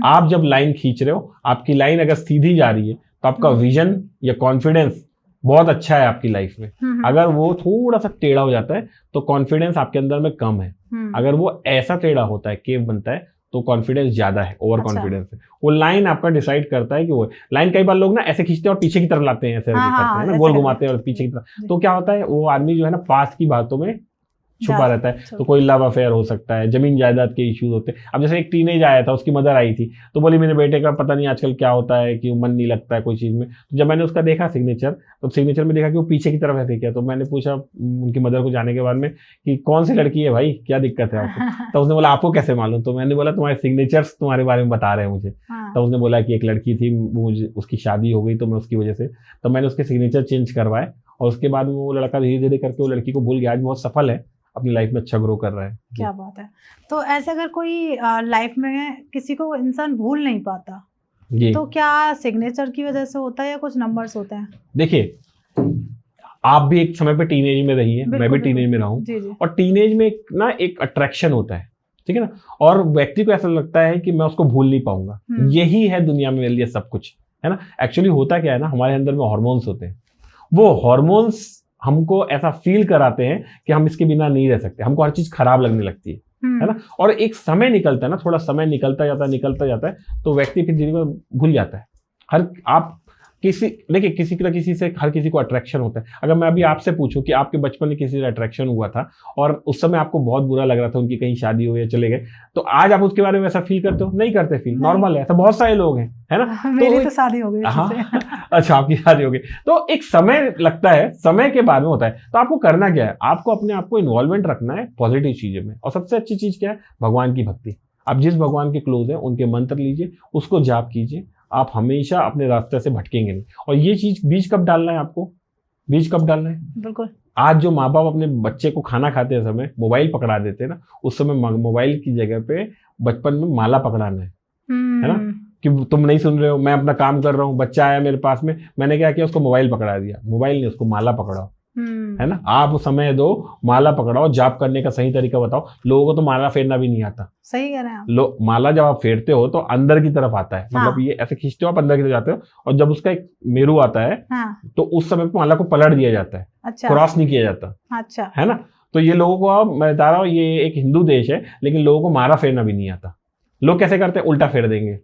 आप जब लाइन खींच रहे हो, आपकी लाइन अगर सीधी जा रही है तो आपका विजन या कॉन्फिडेंस बहुत अच्छा है आपकी लाइफ में। अगर वो थोड़ा सा टेढ़ा हो जाता है तो कॉन्फिडेंस आपके अंदर में कम है। अगर वो ऐसा टेढ़ा होता है, केव बनता है, तो कॉन्फिडेंस ज्यादा है, ओवर कॉन्फिडेंस है। वो लाइन आपका डिसाइड करता है कि वो लाइन, कई बार लोग ना ऐसे खींचते हैं और पीछे की तरफ लाते हैं, ऐसे करते हैं ना, गोल घुमाते हैं और पीछे की तरफ। तो क्या होता है, वो आदमी जो है ना पास्ट की बातों में छुपा रहता है। तो कोई लव अफेयर हो सकता है, जमीन जायदाद के इश्यूज होते हैं। अब जैसे एक टीनेज आया था, उसकी मदर आई थी तो बोली मेरे बेटे का पता नहीं आजकल क्या होता है कि मन नहीं लगता है कोई चीज में। तो जब मैंने उसका देखा सिग्नेचर, तो सिग्नेचर में देखा कि वो पीछे की तरफ ऐसे किया। तो मैंने पूछा उनकी मदर को जाने के बाद में कि कौन सी लड़की है भाई, क्या दिक्कत है आपको। तो उसने बोला आपको कैसे मालूम। तो मैंने बोला तुम्हारे सिग्नेचर्स तुम्हारे बारे में बता रहे हैं मुझे। तो उसने बोला कि एक लड़की थी, मुझे उसकी शादी हो गई तो मैं उसकी वजह से, तो मैंने उसके सिग्नेचर चेंज करवाए और उसके बाद में वो लड़का धीरे धीरे करके वो लड़की को भूल गया। आज बहुत सफल है, अपनी लाइफ में अच्छा ग्रो कर रहा है। क्या बात है। तो ऐसे अगर कोई लाइफ में किसी को इंसान भूल नहीं पाता, तो क्या सिग्नेचर की वजह से होता है या कुछ नंबर्स होते हैं। देखिए आप भी एक समय पे टीनेज में रही है, मैं भी टीनेज में रहा हूँ, और टीनेज में ना एक अट्रैक्शन होता है, ठीक है ना। और व्यक्ति को ऐसा लगता है कि मैं उसको भूल नहीं पाऊंगा, यही है दुनिया में मेरे लिए सब कुछ, है ना। एक्चुअली होता क्या है ना, हमारे अंदर में हार्मोन्स होते हैं, वो हार्मोन्स हमको ऐसा फील कराते हैं कि हम इसके बिना नहीं रह सकते, हमको हर चीज खराब लगने लगती है ना। और एक समय निकलता है ना, थोड़ा समय निकलता जाता है तो व्यक्ति फिर धीरे धीरे भूल जाता है। आप देखिए किसी ना किसी से हर किसी को अट्रैक्शन होता है। अगर मैं अभी आपसे पूछूं कि आपके बचपन में किसी से अट्रैक्शन हुआ था और उस समय आपको बहुत बुरा लग रहा था, उनकी कहीं शादी हो या चले गए, तो आज आप उसके बारे में ऐसा फील करते हो? नहीं करते फील, नॉर्मल है, ऐसा बहुत सारे लोग हैं, है ना? मेरी तो शादी हो गई। हाँ अच्छा, आपकी शादी हो गई। तो एक समय लगता है, समय के बाद में होता है। तो आपको करना क्या है, आपको अपने आप को इन्वॉल्वमेंट रखना है पॉजिटिव चीजों में। और सबसे अच्छी चीज क्या है, भगवान की भक्ति। आप जिस भगवान के क्लोज है उनके मंत्र लीजिए, उसको जाप कीजिए, आप हमेशा अपने रास्ते से भटकेंगे नहीं। और ये चीज बीज कब डालना है आपको, बीज कब डालना है? बिल्कुल। आज जो माँ बाप अपने बच्चे को खाना खाते समय मोबाइल पकड़ा देते हैं ना, उस समय मोबाइल की जगह पे बचपन में माला पकड़ाना है ना, कि तुम नहीं सुन रहे हो, मैं अपना काम कर रहा हूँ, बच्चा आया मेरे पास में, मैंने क्या किया, उसको मोबाइल पकड़ा दिया। मोबाइल नहीं, उसको माला पकड़ाओ, है ना? आप समय दो, माला पकड़ाओ, जाप करने का सही तरीका बताओ। लोगों को तो माला फेरना भी नहीं आता। सही कह रहे हैं आप। माला जब आप फेरते हो तो अंदर की तरफ आता है, मतलब ये ऐसे खींचते हो आप, अंदर की तरफ जाते हो, और जब उसका एक मेरू आता है तो उस समय पे माला को पलट दिया जाता है। अच्छा। क्रॉस नहीं किया जाता। अच्छा। है ना? तो ये लोगों को, मैं बता रहा हूँ, ये एक हिंदू देश है, लेकिन लोगों को माला फेरना भी नहीं आता। लोग कैसे करते हैं, उल्टा फेर देंगे।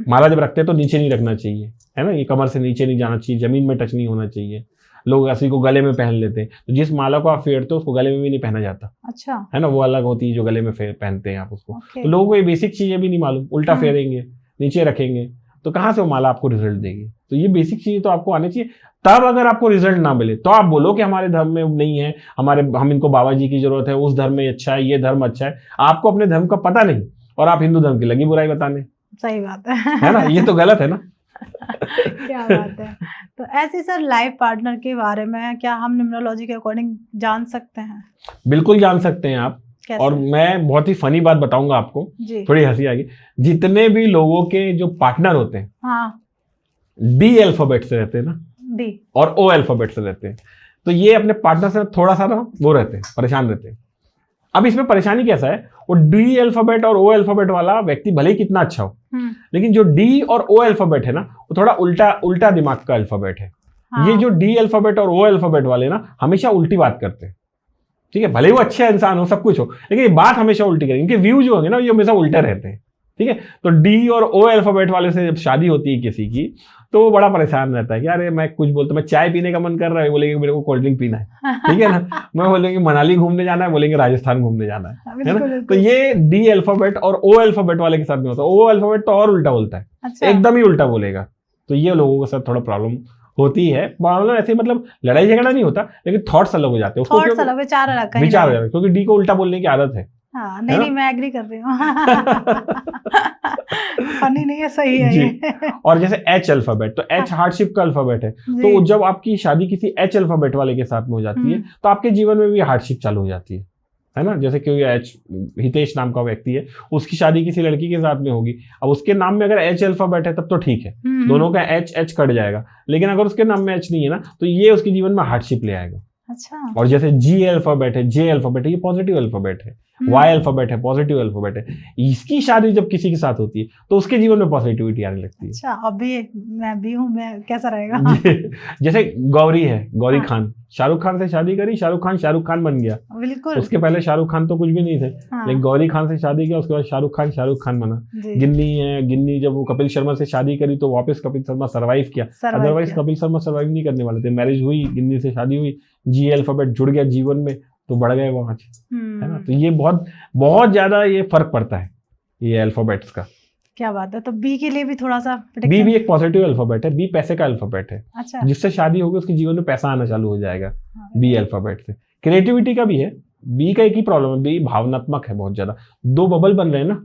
माला जब रखते हैं तो नीचे नहीं रखना चाहिए, है ना, ये कमर से नीचे नहीं जाना चाहिए, जमीन में टच नहीं होना चाहिए। लोग ऐसी को गले में पहन लेते हैं, तो जिस माला को आप फेरते हो उसको गले में भी नहीं पहना जाता। अच्छा। है ना, वो अलग होती है जो गले में पहनते हैं आप उसको। तो लोगों को ये बेसिक चीजें भी नहीं मालूम, उल्टा फेरेंगे, नीचे रखेंगे, तो कहाँ से वो माला आपको रिजल्ट देगी? तो ये बेसिक चीजें तो आपको आनी चाहिए। तब अगर आपको रिजल्ट ना मिले तो आप बोलो कि हमारे धर्म में नहीं है, हम इनको बाबा जी की जरूरत है, उस धर्म में अच्छा है, ये धर्म अच्छा है। आपको अपने धर्म का पता नहीं और आप हिंदू धर्म की लगी बुराई बताने। सही बात है ना, ये तो गलत है ना। क्या बात है। तो ऐसे सर लाइफ पार्टनर के बारे में क्या हम न्यूमरोलॉजी के अकॉर्डिंग जान सकते हैं? बिल्कुल जान सकते हैं आप। कैसे? और मैं बहुत ही फनी बात बताऊंगा आपको, थोड़ी हंसी आएगी। जितने भी लोगों के जो पार्टनर होते हैं, हाँ, डी अल्फाबेट से रहते हैं ना, डी और ओ अल्फाबेट से रहते हैं, तो ये अपने पार्टनर से थोड़ा सा ना वो रहते हैं, परेशान रहते हैं। अब इसमें परेशानी कैसा है, वो डी अल्फाबेट और ओ अल्फाबेट वाला व्यक्ति भले ही कितना अच्छा हो, लेकिन जो डी और ओ अल्फाबेट है ना, वो थोड़ा उल्टा दिमाग का अल्फाबेट है। हाँ। ये जो डी अल्फाबेट और ओ अल्फाबेट वाले ना हमेशा उल्टी बात करते हैं। ठीक है, भले ही वो अच्छे इंसान हो, सब कुछ हो, लेकिन ये बात हमेशा उल्टी करेंगे। इनके व्यू जो होंगे ना, ये हमेशा उल्टे रहते हैं। ठीक है, तो डी और ओ अल्फाबेट वाले से जब शादी होती है किसी की, तो वो बड़ा परेशान रहता है कि अरे मैं कुछ बोलता, मैं चाय पीने का मन कर रहा है, बोलेंगे मेरे को कोल्ड ड्रिंक पीना है। ठीक है ना, मैं बोलेंगे मनाली घूमने जाना है, बोलेंगे राजस्थान घूमने जाना है ना। तो ये डी अल्फाबेट और ओ अल्फाबेट वाले के साथ में होता है। ओ अल्फाबेट तो और उल्टा बोलता है। अच्छा। एकदम ही उल्टा बोलेगा। तो ये लोगों के साथ थोड़ा प्रॉब्लम होती है। प्रॉब्लम ऐसे मतलब लड़ाई झगड़ा नहीं होता, लेकिन थॉट्स अलग हो जाते हैं, विचार अलग, क्योंकि डी को उल्टा बोलने की आदत है। हाँ, नहीं मैं एग्री कर रही हूँ। फनी नहीं है, सही है ये। और जैसे एच अल्फाबेट, तो एच हार्डशिप का अल्फाबेट है, तो जब आपकी शादी किसी एच अल्फाबेट वाले के साथ में हो जाती है, तो आपके जीवन में भी हार्डशिप चालू हो जाती है ना। जैसे कि एच हितेश नाम का व्यक्ति है, उसकी शादी किसी लड़की के साथ में होगी। अब उसके नाम में अगर एच अल्फाबेट है तब तो ठीक है, दोनों का एच एच कट जाएगा। लेकिन अगर उसके नाम में एच नहीं है ना, तो ये उसके जीवन में हार्डशिप ले आएगा। अच्छा। और जैसे जी अल्फाबेट है, जे अल्फाबेट है, ये पॉजिटिव अल्फाबेट है। वाई अल्फाबेट है, पॉजिटिव अल्फाबेट है। इसकी शादी जब किसी के साथ होती है तो उसके जीवन में पॉजिटिविटी आने लगती है। अच्छा, अभी मैं भी हूँ, मैं कैसा रहेगा? जैसे गौरी है, गौरी हाँ। खान, शाहरुख खान से शादी करी, शाहरुख खान बन गया। बिल्कुल। उसके पहले शाहरुख खान तो कुछ भी नहीं थे, हाँ। लेकिन गौरी खान से शादी किया, उसके बाद शाहरुख खान बना। गिन्नी है, गिन्नी जब वो कपिल शर्मा से शादी करी तो वापस कपिल शर्मा सर्वाइव किया, अदरवाइज कपिल शर्मा सर्वाइव नहीं करने वाले थे। मैरिज हुई, गिन्नी से शादी हुई, जी अल्फाबेट जुड़ गया जीवन में, तो बढ़ गए वो आज, है ना। तो ये बहुत ज्यादा ये फर्क पड़ता है ये अल्फाबेट्स का। क्या बात है। तो बी के लिए भी थोड़ा सा, बी भी एक पॉजिटिव अल्फाबेट है, बी पैसे का अल्फाबेट है। अच्छा। जिससे शादी होगी उसके जीवन में पैसा आना चालू हो जाएगा। हाँ। बी अल्फाबेट से क्रिएटिविटी का भी है। बी का एक ही प्रॉब्लम है, बी भावनात्मक है बहुत ज्यादा। दो बबल बन रहे हैं ना,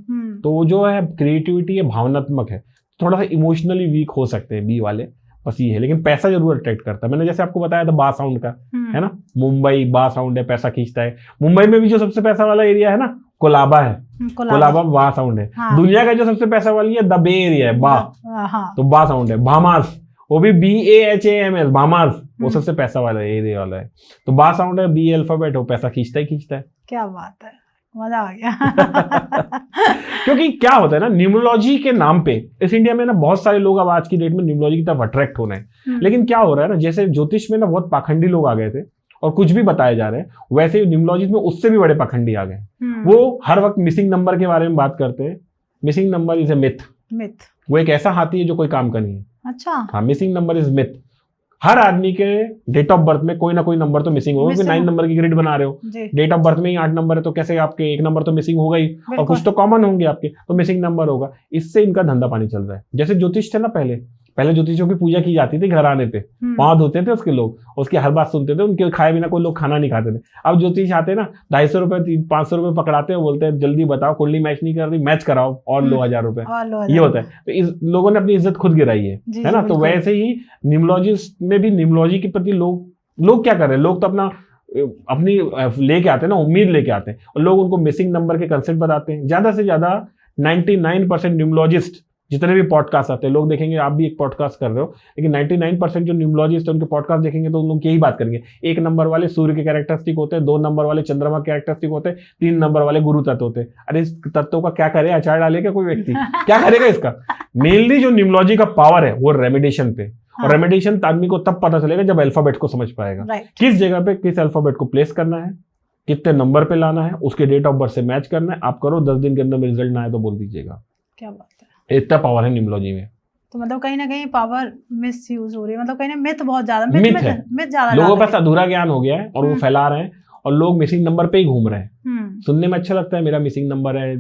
तो जो है क्रिएटिविटी है, भावनात्मक है, थोड़ा सा इमोशनली वीक हो सकते हैं बी वाले, बस ये है। लेकिन पैसा जरूर अट्रैक्ट करता है। मैंने जैसे आपको बताया था बा साउंड का, है ना, मुंबई बा साउंड है, पैसा खींचता है। मुंबई में भी जो सबसे पैसा वाला एरिया है ना, कोलाबा है, कोलाबा बा साउंड है। हाँ। दुनिया का जो सबसे पैसा वाली है द बे एरिया है, बा, हाँ। तो बा साउंड है। बामास, वो भी BAHAMS, बामास, वो सबसे पैसा वाला एरिया वाला है। तो बा साउंड है, बी अल्फाबेट, वो पैसा खींचता है। क्या बात है, मजा आ गया। क्योंकि क्या होता है ना, न्यूमरोलॉजी के नाम पे इस इंडिया में ना बहुत सारे लोग अब आज की डेट में न्यूमरोलॉजी की तरफ अट्रैक्ट हो रहे हैं। लेकिन क्या हो रहा है ना, जैसे ज्योतिष में ना बहुत पाखंडी लोग आ गए थे और कुछ भी बताए जा रहे हैं, वैसे ही न्यूमरोलॉजी में उससे भी बड़े पाखंडी आ गए। वो हर वक्त मिसिंग नंबर के बारे में बात करते हैं। Missing number is a myth, वो एक ऐसा हाथी है जो कोई काम का नहीं है। अच्छा। हाँ, मिसिंग नंबर इज मिथ। हर आदमी के डेट ऑफ बर्थ में कोई ना कोई नंबर तो मिसिंग होगा, क्योंकि 9 नंबर की ग्रिड बना रहे हो, डेट ऑफ बर्थ में ही 8 नंबर है, तो कैसे आपके एक नंबर तो मिसिंग होगा ही, और कुछ तो कॉमन होंगे आपके, तो मिसिंग नंबर होगा। इससे इनका धंधा पानी चल रहा है। जैसे ज्योतिष थे ना, पहले ज्योतिषों की पूजा की जाती थी घर आने पे, पांव धोते थे उसके लोग, उसकी हर बात सुनते थे, उनके खाए बिना कोई लोग खाना नहीं खाते थे। अब ज्योतिष आते ना, 250 रुपए 500 रुपए पकड़ाते हैं, बोलते हैं जल्दी बताओ कुंडली मैच नहीं कर रही, मैच कराओ और लो 1000 रुपए। ये होता है। तो इस लोगों ने अपनी इज्जत खुद गिराई है ना। तो वैसे ही न्यूमरोलॉजिस्ट में भी न्यूमरोलॉजी के प्रति लोग क्या कर रहे हैं, लोग तो अपनी लेके आते हैं ना, उम्मीद लेके आते हैं, और लोग उनको मिसिंग नंबर के कंसेप्ट बताते हैं। ज्यादा से ज्यादा 99% न्यूमरोलॉजिस्ट जितने भी पॉडकास्ट आते हैं, लोग देखेंगे, आप भी एक पॉडकास्ट कर रहे हो, लेकिन 99% जो न्यूमरोलॉजिस्ट है उनके पॉडकास्ट देखेंगे तो उन लोग यही बात करेंगे। 1 नंबर वाले सूर्य के कैरेक्टरिस्टिक होते हैं, 2 नंबर वाले चंद्रमा के कैरेक्टरिस्टिक होते हैं, 3 नंबर वाले गुरु तत्व होते हैं। अरे इस तत्वों का क्या करे, अचार डालेगा कोई व्यक्ति, क्या करेगा इसका? मेनली जो न्यूमरोलॉजी का पावर है वो रेमेडिएशन पे, और रेमेडिएशन आदमी को तब पता चलेगा जब अल्फाबेट को समझ पाएगा, किस जगह पे किस अल्फाबेट को प्लेस करना है, कितने नंबर पे लाना है, उसके डेट ऑफ बर्थ से मैच करना है। आप करो, 10 दिन के अंदर में रिजल्ट ना आए तो बोल दीजिएगा। क्या बात है, इतना पावर है न्यूमरोलॉजी में। तो मतलब कहीं ना कहीं पावर मिस यूज हो रही है, मतलब कहीं ना मिथ बहुत ज्यादा, मिथ ज्यादा, लोगों के पास अधूरा ज्ञान हो गया है और वो फैला रहे हैं, और लोग मिसिंग नंबर पे ही घूम रहे हैं। सुनने में अच्छा लगता है, मेरा मिसिंग नंबर है,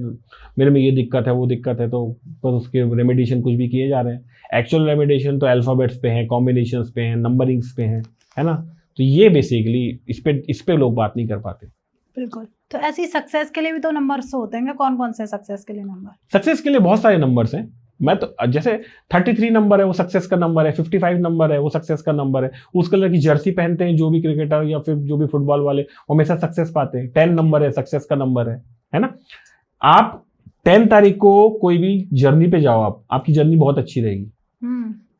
मेरे में ये दिक्कत है वो दिक्कत है, तो बस उसके रेमेडिएशन कुछ भी किए जा रहे हैं। एक्चुअल रेमेडिएशन तो अल्फाबेट्स पे है, कॉम्बिनेशंस पे है, नंबरिंग्स पे है ना। तो ये बेसिकली इस पे लोग बात नहीं कर पाते। बिल्कुल। तो ऐसी सक्सेस के लिए भी तो नंबर्स होते हैं, कौन कौन से सक्सेस के लिए नंबर? सक्सेस के लिए बहुत सारे नंबर्स हैं। मैं तो जैसे 33 नंबर है वो सक्सेस का नंबर है, 55 नंबर है वो सक्सेस का नंबर है। उस कलर की जर्सी पहनते हैं जो भी क्रिकेटर या फिर जो भी फुटबॉल वाले, वो हमेशा सक्सेस पाते हैं। 10 नंबर है सक्सेस का नंबर है ना। आप 10 तारीख को कोई भी जर्नी पे जाओ, आपकी जर्नी बहुत अच्छी रहेगी।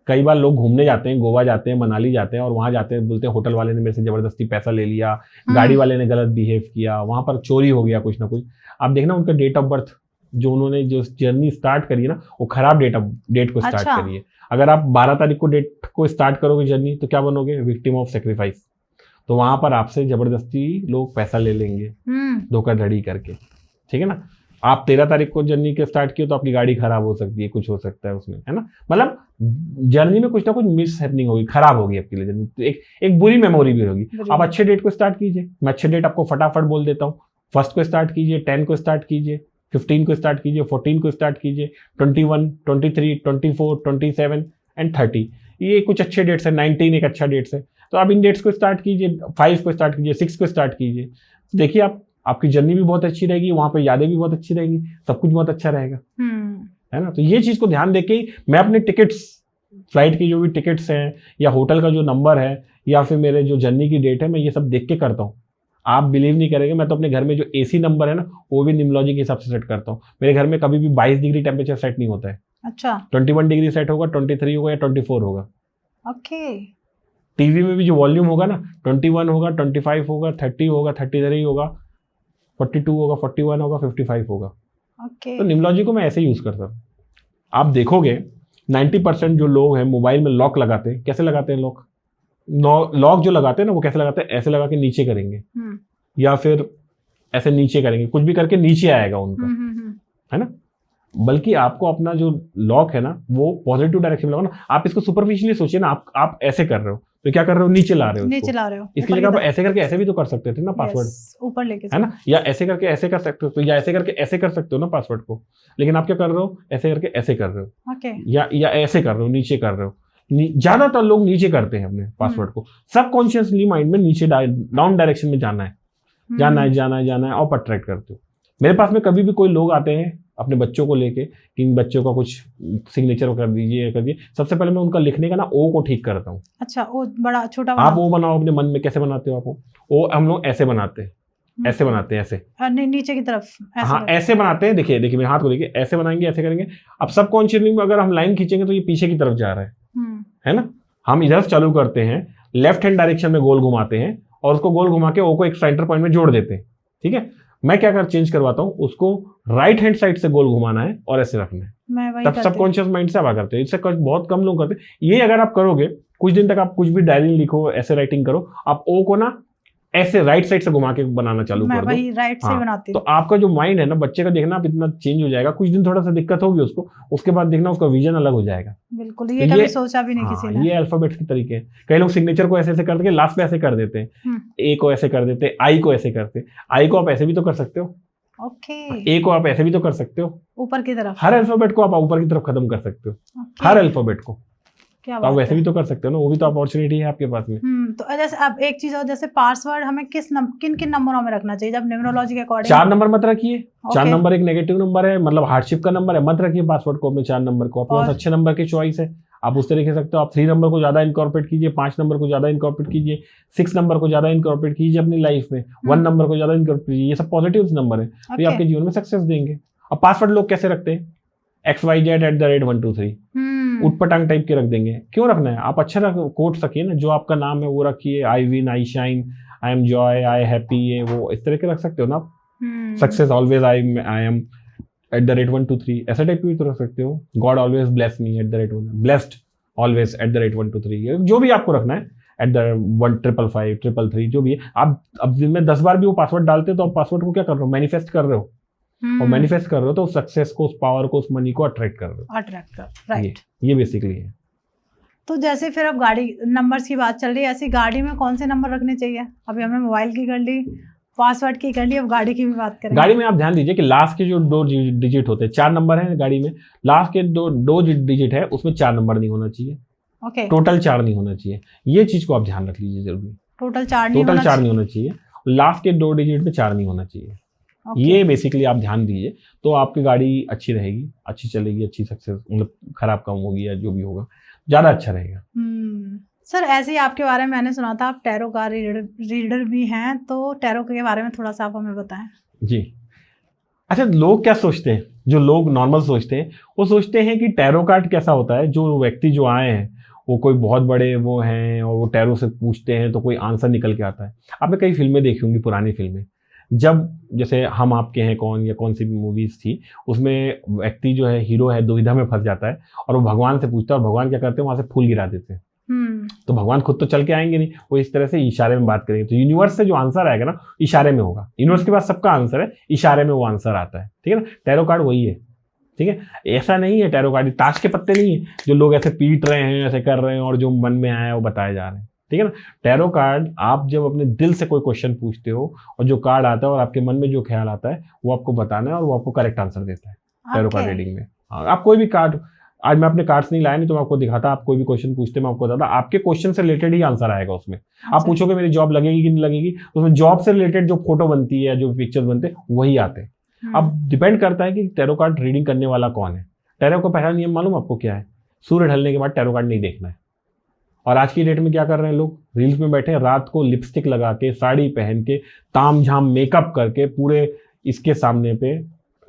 कई बार लोग घूमने जाते हैं, गोवा जाते हैं, मनाली जाते हैं, और वहां जाते हैं बोलते हैं होटल वाले ने मेरे से जबरदस्ती पैसा ले लिया, गाड़ी वाले ने गलत बिहेव किया, वहां पर चोरी हो गया कुछ ना कुछ। आप देखना उनका डेट ऑफ बर्थ, जो उन्होंने जो जर्नी स्टार्ट करी है ना, वो खराब डेट को स्टार्ट करी है। अगर आप 12 तारीख को डेट को स्टार्ट करोगे जर्नी, तो क्या बनोगे? Victim of sacrifice. तो वहां पर आपसे जबरदस्ती लोग पैसा ले लेंगे धोखाधड़ी करके, ठीक है ना। आप 13 तारीख को जर्नी के स्टार्ट किए तो आपकी गाड़ी खराब हो सकती है, कुछ हो सकता है उसमें, है ना। मतलब जर्नी में कुछ ना कुछ मिस हैपनिंग होगी, खराब होगी आपके लिए जर्नी, तो एक बुरी मेमोरी भी होगी। आप अच्छे डेट को स्टार्ट कीजिए, मैं अच्छे डेट आपको फटाफट बोल देता हूँ। 1 को स्टार्ट कीजिए, 10 को स्टार्ट कीजिए, 15 को स्टार्ट कीजिए, 14 को स्टार्ट कीजिए, 21, 23, 24, 27 एंड 30, ये कुछ अच्छे डेट्स है। 19 एक अच्छा डेट्स है, तो आप इन डेट्स को स्टार्ट कीजिए। 5 को स्टार्ट कीजिए, 6 को स्टार्ट कीजिए। देखिए आपकी जर्नी भी बहुत अच्छी रहेगी, वहां पे यादें भी बहुत अच्छी रहेगी, सब कुछ बहुत अच्छा रहेगा, है ना। तो ये चीज को ध्यान देके मैं अपने टिकट्स, फ्लाइट की जो भी टिकट्स हैं, या होटल का जो नंबर है, या फिर मेरे जो जर्नी की डेट है, मैं ये सब देख के करता हूँ। आप बिलीव नहीं करेंगे, मैं तो अपने घर में जो एसी नंबर है ना, वो भी न्यूमरोलॉजी के हिसाब से सेट करता हूँ। मेरे घर में कभी भी 22 डिग्री टेम्परेचर सेट नहीं होता है। अच्छा। 21 डिग्री सेट होगा, 23 होगा या 24 होगा। ओके। टीवी में भी जो वॉल्यूम होगा ना, 21 होगा, 25 होगा, 30 होगा, 33 होगा, 42 होगा, 41 होगा, 55 होगा। ओके। तो न्यूमरोलॉजी को मैं ऐसे यूज करता हूँ। आप देखोगे 90% जो लोग हैं मोबाइल में लॉक लगाते हैं, कैसे लगाते हैं लॉक जो लगाते हैं ना, वो कैसे लगाते हैं? ऐसे लगा के नीचे करेंगे, या फिर ऐसे नीचे करेंगे, कुछ भी करके नीचे आएगा उनका, है ना। बल्कि आपको अपना जो लॉक है ना, वो पॉजिटिव डायरेक्शन में लगाओ ना। आप इसको सुपरफिशियली सोचिए ना, आप ऐसे कर रहे हो तो क्या कर रहे हो? नीचे ला रहे हो। इसकी जगह आप ऐसे करके ऐसे भी तो कर सकते थे ना पासवर्ड, ऊपर लेके, है ना। या ऐसे करके ऐसे कर सकते हो, तो या ऐसे करके ऐसे कर सकते हो ना पासवर्ड को। लेकिन आप क्या कर रहे हो? ऐसे करके ऐसे कर रहे हो, या ऐसे कर रहे हो, नीचे कर रहे हो। ज्यादातर लोग नीचे करते हैं अपने पासवर्ड को। सबकॉन्शियसली माइंड में नीचे डाउन डायरेक्शन में जाना है, और अट्रैक्ट करते हो। मेरे पास में कभी भी कोई लोग आते हैं अपने बच्चों को लेके कि इन बच्चों का कुछ सिग्नेचर कर दीजिए, सबसे पहले मैं उनका लिखने का ना ओ को ठीक करता हूँ। अच्छा, ओ बड़ा छोटा आप ओ बनाओ अपने मन में। कैसे बनाते हो आप ओ? हम लोग ऐसे बनाते हैं, ऐसे बनाते हैं, ऐसे नीचे की तरफ, हाँ ऐसे बनाते हैं। देखिए मेरे हाथ को देखिए, ऐसे बनाएंगे, ऐसे करेंगे। अब सबकॉन्शियसली में अगर हम लाइन खींचेंगे तो ये पीछे की तरफ जा रहा है ना। हम इधर चालू करते हैं, लेफ्ट हैंड डायरेक्शन में गोल घुमाते हैं, और उसको गोल घुमा के ओ को एक सेंटर पॉइंट में जोड़ देते हैं, ठीक है। मैं क्या चेंज करवाता हूँ, उसको राइट हैंड साइड से गोल घुमाना है और ऐसे रखना है, तब सबकॉन्शियस माइंड से आप करते हैं। इससे बहुत कम लोग करते हैं। ये अगर आप करोगे कुछ दिन तक, आप कुछ भी डायरी लिखो, ऐसे राइटिंग करो, आप ओ को ना ऐसे राइट साइड से घुमा के बनाना चालू मैं कर दो। वही राइट से हाँ, बनाती तो हूँ। आपका जो माइंड है ना, बच्चे का देखना आप इतना चेंज हो जाएगा, कुछ दिन थोड़ा सा दिक्कत होगी उसको, उसके बाद देखना उसका विजन अलग हो जाएगा। बिल्कुल, तो ये कभी सोचा भी नहीं किसी ने। ये अल्फाबेट्स के तरीके हैं। कई लोग सिग्नेचर को ऐसे ऐसे करके लास्ट पे ऐसे कर देते हैं, ए को ऐसे कर देते हैं, आई को ऐसे करते, आई को आप ऐसे भी तो कर सकते हो, ओके, ए को आप ऐसे भी तो कर सकते हो, ऊपर की तरफ। हर अल्फाबेट को आप ऊपर की तरफ खत्म कर सकते हो, हर अल्फाबेट को। क्या तो आप बात वैसे है। भी तो कर सकते हो ना, वो भी तो अपॉर्चुनिटी है आपके पास में। तो जैसे अब एक चीज और, जैसे पासवर्ड हमें किन किन नंबरों में रखना चाहिए जब न्यूमरोलॉजी के अकॉर्डिंग? 4 नंबर मत रखिए। 4 ओके। नंबर एक नेगेटिव नंबर है, मतलब हार्डशिप का नंबर है, मत रखिए पासवर्ड को अपने 4 नंबर को। अपने पास और? अच्छे नंबर की चॉइस है, आप उस तरीके से सकते हो। आप 3 नंबर को ज्यादा इनकॉर्पोरेट कीजिए, 5 नंबर को ज्यादा इनकॉर्पोरेट कीजिए, 6 नंबर को ज्यादा इनकॉर्पोरेट कीजिए अपनी लाइफ में, 1 नंबर को ज्यादा इनकॉर्पोरेट कीजिए। ये सब पॉजिटिव नंबर है, तो ये आपके जीवन में सक्सेस देंगे। अब पासवर्ड लोग कैसे रखते हैं? XYZ@123 उटपटांग टाइप के रख देंगे। क्यों रखना है? आप अच्छा कोट सकिए ना, जो आपका नाम है वो रखिए, I win, I shine, I am Joy, I happy, ये वो इस तरह के रख सकते हो ना आप। सक्सेस ऑलवेज आई एम @123 ऐसा टाइप भी तो रख सकते हो। God always bless me @1, blessed always @123, जो भी आपको रखना है, @155 333 जो भी है। आप अब दिन में 10 बार भी वो पासवर्ड डालते हो, तो आप पासवर्ड को क्या कर रहे हो? मैनिफेस्ट कर रहे हो, और मैनिफेस्ट कर रहे हो तो सक्सेस को, उस पावर को, उस मनी को अट्रैक्ट कर रहे हो। राइट। ये बेसिकली है। तो जैसे फिर अब गाड़ी नंबर्स की बात चल रही है, ऐसी गाड़ी में कौन से नंबर रखने चाहिए? अभी हमने मोबाइल की कर ली, पासवर्ड की कर ली, अब गाड़ी की भी बात करेंगे। गाड़ी में आप ध्यान दीजिए कि लास्ट के जो 2 डिजिट होते हैं, 4 नंबर है गाड़ी में, लास्ट के दो डिजिट है उसमें 4 नंबर नहीं होना चाहिए। ओके। टोटल 4 नहीं होना चाहिए, ये चीज को आप ध्यान रख लीजिए जरूरी। टोटल 4 नहीं होना चाहिए, लास्ट के 2 डिजिट में 4 नहीं होना चाहिए। ये बेसिकली आप ध्यान दीजिए, तो आपकी गाड़ी अच्छी रहेगी, अच्छी चलेगी, अच्छी सक्सेस, मतलब खराब कम होगी या जो भी होगा ज्यादा अच्छा रहेगा। सर ऐसे ही आपके बारे में मैंने सुना था आप टैरो का रीडर भी हैं, तो टैरो के बारे में थोड़ा सा आप हमें बताएं। जी, अच्छा, लोग क्या सोचते हैं, जो लोग नॉर्मल सोचते हैं, वो सोचते हैं कि टैरो कार्ड कैसा होता है, जो व्यक्ति जो आए हैं वो कोई बहुत बड़े वो हैं और वो टैरो से पूछते हैं तो कोई आंसर निकल के आता है। आपने कई फिल्में देखी होंगी, पुरानी फिल्में, जब जैसे हम आपके हैं कौन या कौन सी भी मूवीज थी, उसमें व्यक्ति जो है, हीरो है, दुविधा में फंस जाता है और वो भगवान से पूछता है, और भगवान क्या करते हैं, वहां से फूल गिरा देते हैं। तो भगवान खुद तो चल के आएंगे नहीं, वो इस तरह से इशारे में बात करेंगे। तो यूनिवर्स से जो आंसर आएगा ना, इशारे में होगा। यूनिवर्स के पास सबका आंसर है, इशारे में वो आंसर आता है, ठीक है ना। टैरो कार्ड वही है, ठीक है। ऐसा नहीं है टैरो कार्ड ताश के पत्ते नहीं है जो लोग ऐसे पीट रहे हैं, ऐसे कर रहे हैं और जो मन में आया वो बताए जा रहे हैं, ठीक है ना। टैरो कार्ड, आप जब अपने दिल से कोई क्वेश्चन पूछते हो और जो कार्ड आता है और आपके मन में जो ख्याल आता है वो आपको बताना है और वो आपको करेक्ट आंसर देता है टैरो कार्ड रीडिंग में। आप कोई भी कार्ड, आज मैं अपने कार्ड्स नहीं लाया, नहीं तो मैं आपको दिखाता, आप कोई भी क्वेश्चन पूछते मैं आपको बताता, आपके क्वेश्चन से रिलेटेड ही आंसर आएगा उसमें। आप पूछोगे मेरी जॉब लगेगी कि नहीं लगेगी, उसमें जॉब से रिलेटेड जो फोटो बनती है, जो पिक्चर्स बनते हैं, वही आते हैं। अब डिपेंड करता है कि टैरो कार्ड रीडिंग करने वाला कौन है। टैरो का पहला नियम मालूम आपको क्या है? सूर्य ढलने के बाद टैरो कार्ड नहीं देखना है। और आज की डेट में क्या कर रहे हैं लोग? रील्स में बैठे, रात को लिपस्टिक लगा के, साड़ी पहन के, ताम झाम मेकअप करके, पूरे इसके सामने पे,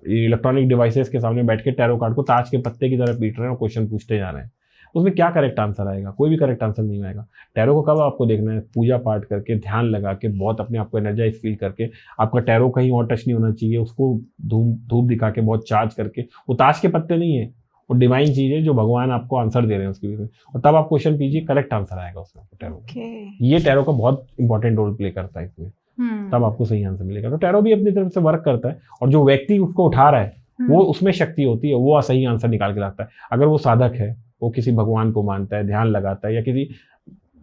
इलेक्ट्रॉनिक डिवाइसेस के सामने बैठ के टैरो कार्ड को ताश के पत्ते की तरह पीट रहे हैं और क्वेश्चन पूछते जा रहे हैं। उसमें क्या करेक्ट आंसर आएगा? कोई भी करेक्ट आंसर नहीं आएगा। टैरो को कब आपको देखना है? पूजा पाठ करके, ध्यान लगा के, बहुत अपने आप को एनर्जाइज फील करके। आपका टैरो कहीं और टच नहीं होना चाहिए, उसको धूप दिखा के, बहुत चार्ज करके। वो ताश के पत्ते नहीं है, वो डिवाइन चीज है जो भगवान आपको आंसर दे रहे हैं उसकी वजह से, और तब आप क्वेश्चन कीजिए, करेक्ट आंसर आएगा उसमें टैरो। ये टैरो का बहुत इंपॉर्टेंट रोल प्ले करता है इसमें, तब आपको सही आंसर मिलेगा। तो टैरो भी अपनी तरफ से वर्क करता है, और जो व्यक्ति उसको उठा रहा है वो, उसमें शक्ति होती है, वो सही आंसर निकाल के लाता है। अगर वो साधक है, वो किसी भगवान को मानता है, ध्यान लगाता है, या किसी,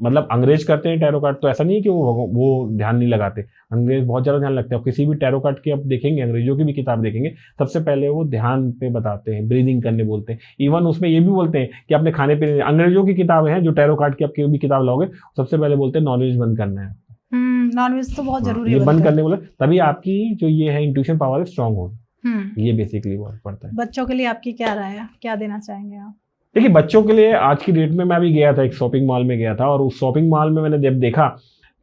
मतलब अंग्रेज करते हैं टैरो कार्ड, तो ऐसा नहीं है कि वो ध्यान नहीं लगाते, अंग्रेज बहुत ज्यादा ध्यान लगता है। किसी भी टैरो कार्ड की आप देखेंगे, अंग्रेजों की भी किताब देखेंगे, सबसे पहले वो ध्यान पे बताते हैं, ब्रीदिंग करने बोलते हैं। इवन उसमें ये भी बोलते हैं कि अपने खाने पीने, अंग्रेजों की किताबें हैं जो टैरो कार्ड की आपकी भी किताब लाओगे, सबसे पहले बोलते हैं नॉनवेज बंद करना है। नॉनवेज तो बहुत जरूरी है, ये बंद करने बोले, तभी आपकी जो ये है इंट्यूशन पावर स्ट्रांग होगी। ये बेसिकली वर्क पड़ता है। बच्चों के लिए आपकी क्या राय है, क्या देना चाहेंगे आप? देखिए, बच्चों के लिए आज की डेट में, मैं भी गया था, एक शॉपिंग मॉल में गया था, और उस शॉपिंग मॉल में मैंने जब देखा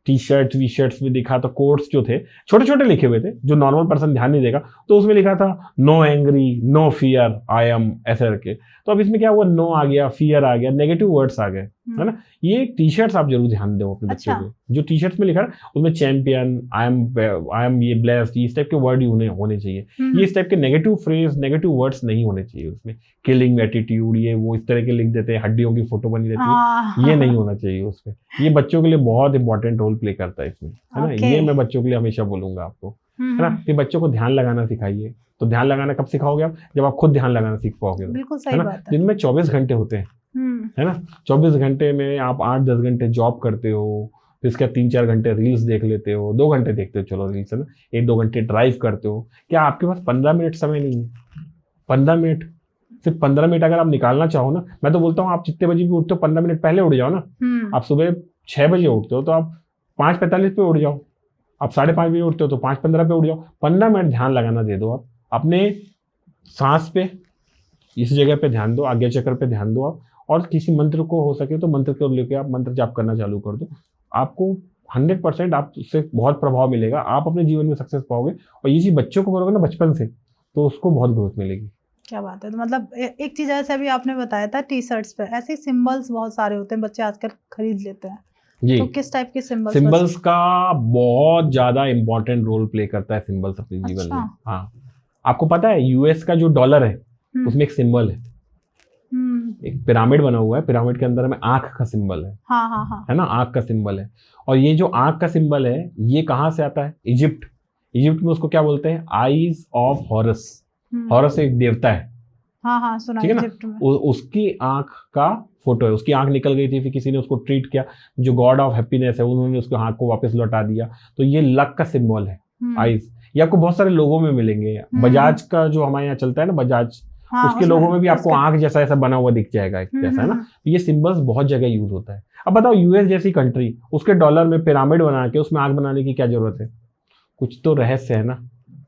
टी शर्ट वी शर्ट्स में दिखा, तो कोट्स जो थे छोटे छोटे लिखे हुए थे, जो नॉर्मल पर्सन ध्यान नहीं देगा, तो उसमें लिखा था no angry, no fear, I am, ऐसे करके। तो अब इसमें क्या हुआ, नो आ गया, फियर आ गया, नेगेटिव वर्ड्स आ गए, है ना। ये टी शर्ट्स आप जरूर ध्यान दो अपने बच्चों को, जो टी शर्ट्स में लिखा है उसमें चैंपियन, आई एम ये ब्लेस्ड, इस टाइप के वर्ड ही होने चाहिए। ये इस टाइप के नेगेटिव फ्रेज, नेगेटिव वर्ड्स नहीं होने चाहिए उसमें। किलिंग एटीट्यूड, ये वो इस तरह के लिख देते हैं, हड्डियों की फोटो बनी रहती है, ये नहीं होना चाहिए उसमें। ये बच्चों के लिए बहुत इंपॉर्टेंट रोल रोल प्ले करता है इसमें, है ना। Okay. ये मैं बच्चों के लिए हमेशा बोलूंगा आपको, है ना, कि बच्चों को ध्यान लगाना सिखाइए। तो ध्यान लगाना कब सिखाओगे आप? जब आप खुद ध्यान लगाना सीख पाओगे, बिल्कुल है सही ना। बात है। दिन में 24 घंटे होते हैं, है ना। 24 घंटे में आप 8-10 घंटे जॉब करते हो, फिर इसके 3-4 घंटे रील्स देख लेते हो, 2 घंटे देखते हो, चलो रील्स, है ना, 1-2 घंटे ड्राइव करते हो। क्या आपके पास 15 मिनट समय नहीं है? 15 मिनट, सिर्फ 15 मिनट अगर आप निकालना चाहो ना, मैं तो बोलता हूँ आप जितने बजे भी उठते हो 15 मिनट पहले उठ जाओ ना। आप सुबह 6 बजे उठते हो तो आप 5:45 पे उठ जाओ, आप 5:30 बजे उठते हो तो 5:15 पे उठ जाओ। 15 मिनट ध्यान लगाना दे दो आप अपने सांस पे, इस जगह पे ध्यान दो, आज्ञा चक्र पे ध्यान दो आप, और किसी मंत्र को हो सके तो मंत्र को लेके आप मंत्र जाप करना चालू कर दो। आपको 100% आप उससे बहुत प्रभाव मिलेगा, आप अपने जीवन में सक्सेस पाओगे। और ये चीज बच्चों को करोगे ना बचपन से, तो उसको बहुत ग्रोथ मिलेगी। क्या बात है। तो मतलब एक चीज ऐसे अभी आपने बताया था टी शर्ट्स पे ऐसे सिंबल्स बहुत सारे होते हैं, बच्चे आजकल खरीद लेते हैं, तो किस टाइप के सिंबल्स का बहुत ज्यादा इंपॉर्टेंट रोल प्ले करता है सिंबल्स अपने जीवन में। हाँ, आपको पता है यूएस का जो डॉलर है उसमें एक सिंबल है, एक पिरामिड बना हुआ है, पिरामिड के अंदर में आंख का सिंबल है। हाँ। है ना, आंख का सिंबल है। और ये जो आंख का सिंबल है ये कहाँ से आता है? इजिप्ट में उसको क्या बोलते हैं? Eyes of harrows. हॉरस एक देवता है, हाँ सुना, ठीक है इजिप्ट में। उसकी आंख का फोटो है। उसकी आंख निकल गई थी, फिर किसी ने उसको ट्रीट किया, जो गॉड ऑफ हैप्पीनेस है उन्होंने उसको आंख को वापस लौटा दिया। तो ये लक का सिंबल है आईज। ये आपको बहुत सारे लोगों में मिलेंगे। बजाज का जो हमारे यहाँ चलता है ना, बजाज, उसके लोगों में भी आपको आंख जैसा ऐसा बना हुआ दिख जाएगा, जैसा, है ना। ये सिंबल्स बहुत जगह यूज होता है। अब बताओ यूएस जैसी कंट्री, उसके डॉलर में पिरामिड बना के उसमें आंख बनाने की क्या जरूरत है? कुछ तो रहस्य है ना,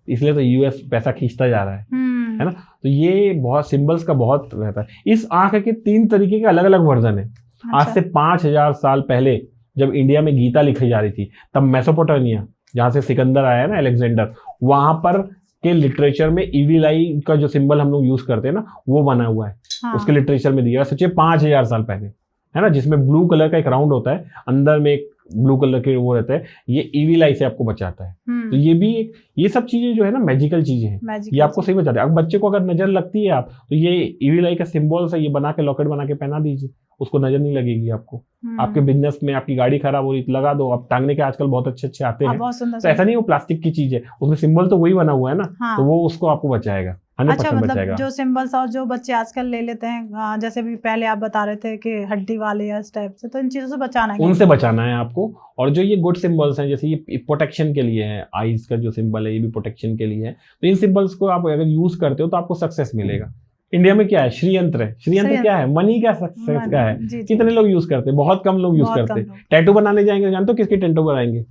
इसलिए तो यूएस पैसा खींचता जा रहा है ना। तो ये बहुत सिंबल्स का बहुत रहता है। इस आंख के 3 तरीके के अलग अलग वर्जन है। आज से 5000 साल पहले जब इंडिया में गीता लिखी जा रही थी, तब मेसोपोटामिया, जहां से सिकंदर आया ना, अलेक्जेंडर, वहां पर के लिटरेचर में ईविल आई का जो सिंबल हम लोग यूज करते हैं ना, वो बना हुआ है। उसके लिटरेचर में दिया, सोचिए 5000 साल पहले, है ना, जिसमें ब्लू कलर का एक राउंड होता है, अंदर में एक ब्लू कलर के वो रहता है, ये ईविल आई से आपको बचाता है। तो ये भी एक, ये सब चीजें जो है ना मैजिकल चीजें हैं, ये आपको सही बचाते हैं। अब बच्चे को अगर नजर लगती है आप, तो ये ईविल आई का सिंबल है, ये बना के लॉकेट बना के पहना दीजिए, उसको नजर नहीं लगेगी आपको। आपके बिजनेस में आपकी गाड़ी खराब हो रही तो लगा दो, अब टांगने के आजकल बहुत अच्छे आते हैं, तो ऐसा नहीं वो प्लास्टिक की चीज है, उसमें सिंबल तो वही बना हुआ है ना, तो वो उसको आपको बचाएगा। अच्छा, मतलब जो सिंबल्स और जो बच्चे आजकल ले लेते हैं, जैसे भी पहले आप बता रहे थे कि हड्डी वाले या इस टाइप से, तो इन चीजों से बचाना है, उनसे बचाना है आपको। और जो ये गुड सिंबल्स हैं, जैसे ये प्रोटेक्शन के लिए है, आईज का जो सिंबल है ये भी प्रोटेक्शन के लिए है, तो इन सिंबल्स को आप अगर यूज करते हो तो आपको सक्सेस मिलेगा। इंडिया में क्या है? श्रीयंत्र है। श्रीयंत्र क्या है? मनी का सक्सेस का है। कितने लोग यूज करते हैं? बहुत कम लोग यूज करते हैं। टैटू बनाने जाएंगे, जानते हो किसकी टैटू बनाएंगे?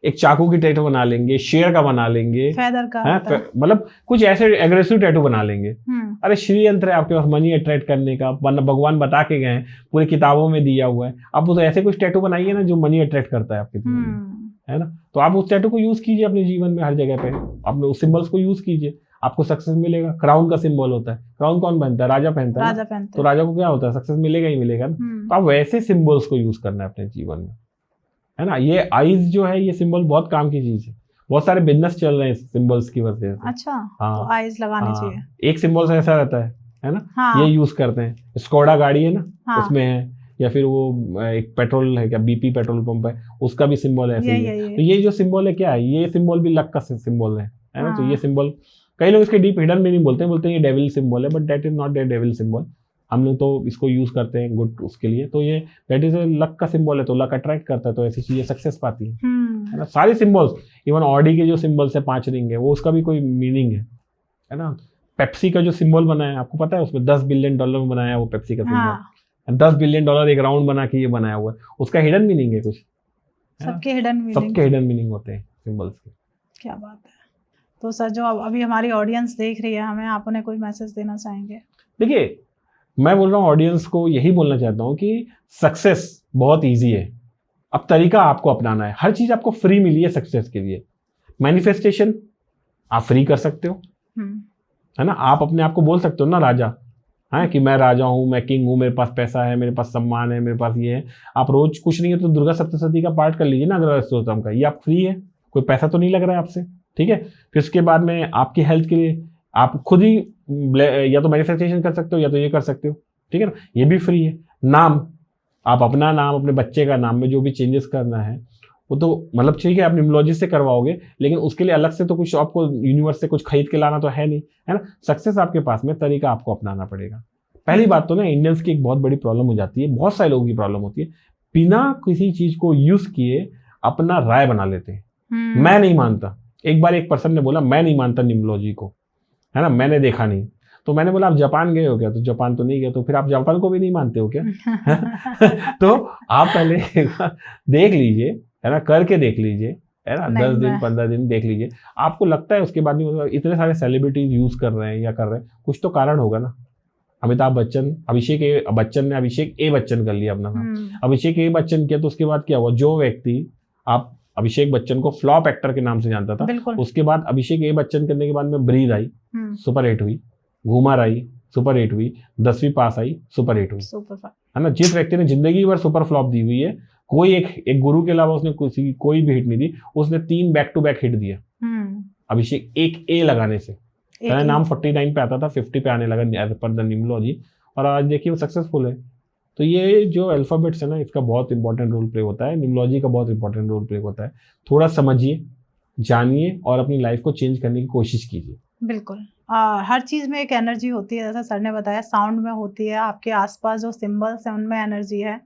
एक चाकू की टैटू बना लेंगे, शेर का बना लेंगे, फेदर का, मतलब कुछ ऐसे एग्रेसिव टैटू बना लेंगे। अरे श्रीयंत्र है आपके पास मनी अट्रैक्ट करने का, भगवान बता के गए हैं, पूरी किताबों में दिया हुआ है। आप उस ऐसे कुछ टैटू बनाइए ना जो मनी अट्रैक्ट करता है आपके जीवन में, है ना। तो आप उस टैटू को यूज कीजिए अपने जीवन में, हर जगह पे अपने उस सिंबल्स को यूज कीजिए, आपको सक्सेस मिलेगा। क्राउन का सिंबल होता है, क्राउन कौन पहनता है? राजा पहनता है, तो राजा को क्या होता है? सक्सेस मिलेगा ही मिलेगा ना। तो आप वैसे सिंबल्स को यूज करना है अपने जीवन में, है ना। ये आईज जो है, ये सिंबल बहुत काम की चीज है। बहुत सारे बिजनेस चल रहे हैं सिंबल्स की वजह से। अच्छा, तो आईज लगानी चाहिए। एक सिंबल ऐसा रहता है ना, ये यूज करते हैं। स्कोडा गाड़ी है ना, उसमें है, या फिर वो एक पेट्रोल है क्या, बीपी पेट्रोल पंप है, उसका भी सिंबल ऐसे ही है। तो ये जो सिंबल है क्या है? ये सिंबल भी लक का सिंबल है ना। तो ये सिंबल, कई लोग इसके डीप हिडन मीनिंग बोलते हैं ये डेविल सिंबल है, but that is not the devil symbol. हम लोग तो इसको यूज करते हैं गुड उसके लिए। तो ये दैट इज लक का सिंबल है, तो लक अट्रैक्ट करता है, तो ऐसी चीजें सक्सेस पाती है ना। सारे सिंबल्स, इवन ऑडी के जो सिंबल्स है 5 रिंग है, वो उसका भी कोई मीनिंग है ना। पेप्सी का जो सिंबल बना है, आपको पता है उसमें $10 बिलियन में बनाया है वो पेप्सी का सिंबल। $10 बिलियन एक राउंड बना के ये बनाया हुआ है, उसका हिडन मीनिंग है कुछ। सबके हिडन मीनिंग होते हैं सिंबल्स के। क्या बात है। तो सर, जो अभी हमारी ऑडियंस देख रही है, हमें आप उन्हें कोई मैसेज देना चाहेंगे? देखिए, मैं बोल रहा हूँ ऑडियंस को यही बोलना चाहता हूँ कि सक्सेस बहुत इजी है। अब तरीका आपको अपनाना है। हर चीज आपको फ्री मिली है सक्सेस के लिए। मैनिफेस्टेशन आप फ्री कर सकते हो, है ना। आप अपने आप को बोल सकते हो ना राजा, है कि मैं राजा हूँ, मैं किंग हूँ, मेरे पास पैसा है, मेरे पास सम्मान है, मेरे पास ये है। आप रोज कुछ नहीं है तो दुर्गा सप्तशती का पाठ कर लीजिए ना, अगर स्तोत्रम का, ये आप फ्री है, कोई पैसा तो नहीं लग रहा है आपसे, ठीक है। फिर उसके बाद में आपकी हेल्थ के लिए आप खुद ही या तो मैनिफेस्टेशन कर सकते हो या तो ये कर सकते हो, ठीक है ना, ये भी फ्री है। नाम, आप अपना नाम, अपने बच्चे का नाम में जो भी चेंजेस करना है वो तो मतलब ठीक है आप न्यूमरोलॉजी से करवाओगे, लेकिन उसके लिए अलग से तो कुछ आपको यूनिवर्स से कुछ खरीद के लाना तो है नहीं, है ना। सक्सेस आपके पास में, तरीका आपको अपनाना पड़ेगा। पहली बात तो ना इंडियंस की एक बहुत बड़ी प्रॉब्लम हो जाती है, बहुत सारे लोगों की प्रॉब्लम होती है, बिना किसी चीज को यूज किए अपना राय बना लेते हैं। मैं नहीं मानता, एक बार एक पर्सन ने बोला मैं नहीं मानता न्यूमरोलॉजी को, है ना, मैंने देखा नहीं। तो मैंने बोला आप जापान गए हो क्या? तो जापान तो नहीं गए। तो फिर आप जापान को भी नहीं मानते हो क्या? तो आप पहले देख लीजिए, है ना, करके देख लीजिए, है ना, 10 दिन 15 दिन देख लीजिए, आपको लगता है उसके बाद नहीं होगा। इतने सारे सेलिब्रिटीज यूज कर रहे हैं या कर रहे हैं, कुछ तो कारण होगा ना। अमिताभ बच्चन, अभिषेक ए बच्चन कर लिया अपना नाम, अभिषेक ए बच्चन किया, तो उसके बाद क्या हुआ? जो व्यक्ति आप अभिषेक बच्चन को फ्लॉप एक्टर के नाम से जानता था, उसके बाद अभिषेक ए बच्चन करने के बाद में ब्रीद आई, सुपर हिट हुई, घूमर आई, सुपर हिट हुई, 10वीं पास आई, सुपर हिट हुई, है ना। जिस व्यक्ति ने जिंदगी भर सुपर फ्लॉप दी हुई है, कोई एक गुरु के अलावा उसने कोई भी हिट नहीं दी, उसने 3 बैक टू बैक हिट दिया अभिषेक एक ए लगाने से। पहले नाम 49 पे आता था, 50 पे आने लगा एज पर द न्यूमरोलॉजी, और आज देखिए वो सक्सेसफुल है। तो ये जो अल्फाबेट्स है ना, इसका बहुत इंपॉर्टेंट रोल प्ले होता है, न्यूमरोलॉजी का बहुत इंपॉर्टेंट रोल प्ले होता है। थोड़ा समझिए, जानिए और अपनी लाइफ को चेंज करने की कोशिश कीजिए। बिल्कुल। हर चीज़ में एक एनर्जी होती है, जैसा सर ने बताया, साउंड में होती है, आपके आसपास जो सिंबल्स हैं उनमें एनर्जी है।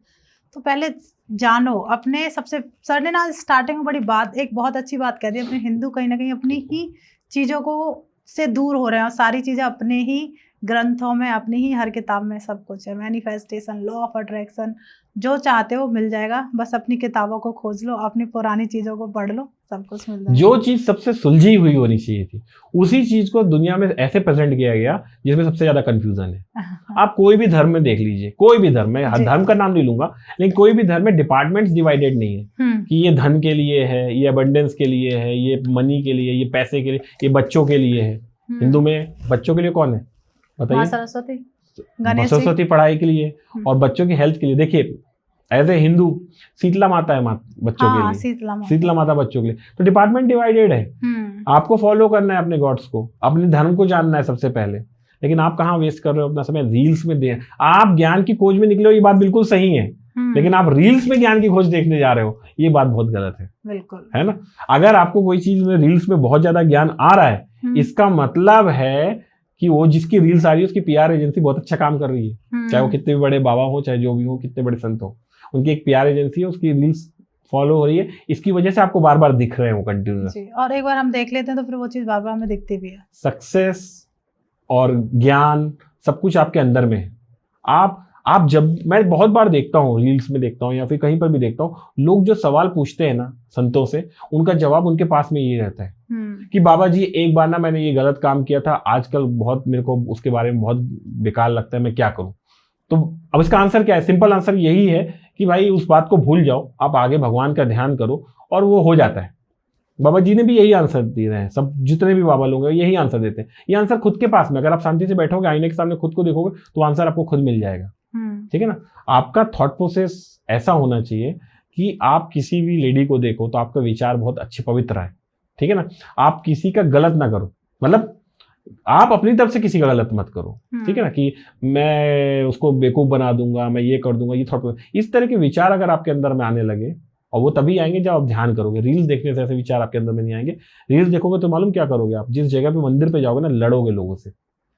तो पहले जानो अपने, सबसे सर ने ना स्टार्टिंग में एक बहुत अच्छी बात कह दी, अपने हिंदू कहीं ना कहीं अपनी ही चीज़ों को से दूर हो रहे हैं, और सारी चीज़ें अपने ही ग्रंथों में, अपनी ही हर किताब में सब कुछ है, मैनिफेस्टेशन, लॉ ऑफ अट्रैक्शन, जो चाहते हो मिल जाएगा, बस अपनी किताबों को खोज लो, अपनी पुरानी चीज़ों को पढ़ लो, सब कुछ मिल जाएगा। जो चीज़ सबसे सुलझी हुई होनी चाहिए थी, उसी चीज़ को दुनिया में ऐसे प्रेजेंट किया गया जिसमें सबसे ज़्यादा कंफ्यूजन है। आप कोई भी धर्म में देख लीजिए, कोई भी धर्म में, हर धर्म का नाम नहीं लूंगा, लेकिन कोई भी धर्म में डिपार्टमेंट्स डिवाइडेड नहीं है कि ये धन के लिए है, ये अबंडेंस के लिए है, ये मनी के लिए, ये पैसे के लिए, ये बच्चों के लिए है। हिंदू में बच्चों के लिए कौन है बताइए? सरस्वती पढ़ाई के लिए, और बच्चों की हेल्थ के लिए। देखिए एज ए हिंदू शीतला माता है बच्चों के लिए, शीतला माता बच्चों के लिए। तो डिपार्टमेंट डिवाइडेड है, आपको फॉलो करना है अपने गॉड्स को, अपने धर्म को जानना है सबसे पहले। लेकिन आप कहाँ वेस्ट कर रहे हो अपना समय? रील्स में दे, आप ज्ञान की खोज में निकले हो, ये बात बिल्कुल सही है, लेकिन आप रील्स में ज्ञान की खोज देखने जा रहे हो, ये बात बहुत गलत है। बिल्कुल, है ना। अगर आपको कोई चीज में रील्स में बहुत ज्यादा ज्ञान आ रहा है, इसका मतलब है कि वो जिसकी रील्स आ रही है उसकी पीआर एजेंसी बहुत अच्छा काम कर रही है। चाहे वो कितने भी बड़े बाबा हो, चाहे जो भी हो, कितने बड़े संत हो, उनकी एक पीआर एजेंसी है, उसकी रील्स फॉलो हो रही है, इसकी वजह से आपको बार बार दिख रहे हैं वो कंटिन्यू। और एक बार हम देख लेते हैं तो फिर वो चीज बार बार हमें दिखती भी है। सक्सेस और ज्ञान सब कुछ आपके अंदर में है। आप जब, मैं बहुत बार देखता हूँ, रील्स में देखता हूँ या फिर कहीं पर भी देखता हूँ, लोग जो सवाल पूछते हैं ना संतों से, उनका जवाब उनके पास में ये रहता है कि बाबा जी एक बार ना मैंने ये गलत काम किया था, आजकल बहुत मेरे को उसके बारे में बहुत बेकार लगता है, मैं क्या करूं? तो अब इसका आंसर क्या है? सिंपल आंसर यही है कि भाई उस बात को भूल जाओ, आप आगे भगवान का ध्यान करो और वो हो जाता है। बाबा जी ने भी यही आंसर दे रहे हैं, सब जितने भी बाबा लोग हैं यही आंसर देते हैं। ये आंसर खुद के पास में, अगर आप शांति से बैठोगे, आईने के सामने खुद को देखोगे, तो आंसर आपको खुद मिल जाएगा। ठीक है ना। आपका थॉट प्रोसेस ऐसा होना चाहिए कि आप किसी भी लेडी को देखो तो आपका विचार बहुत अच्छे पवित्र है। ठीक है ना। आप किसी का गलत ना करो, मतलब आप अपनी तरफ से किसी का गलत मत करो। ठीक है ना, कि मैं उसको बेवकूफ बना दूंगा, मैं ये कर दूंगा, ये थॉट, इस तरह के विचार अगर आपके अंदर में आने लगे, और वो तभी आएंगे जब आप ध्यान करोगे। रील्स देखने से ऐसे विचार आपके अंदर में नहीं आएंगे। रील्स देखोगे तो मालूम क्या करोगे? आप जिस जगह पे मंदिर पे जाओगे ना, लड़ोगे लोगों से,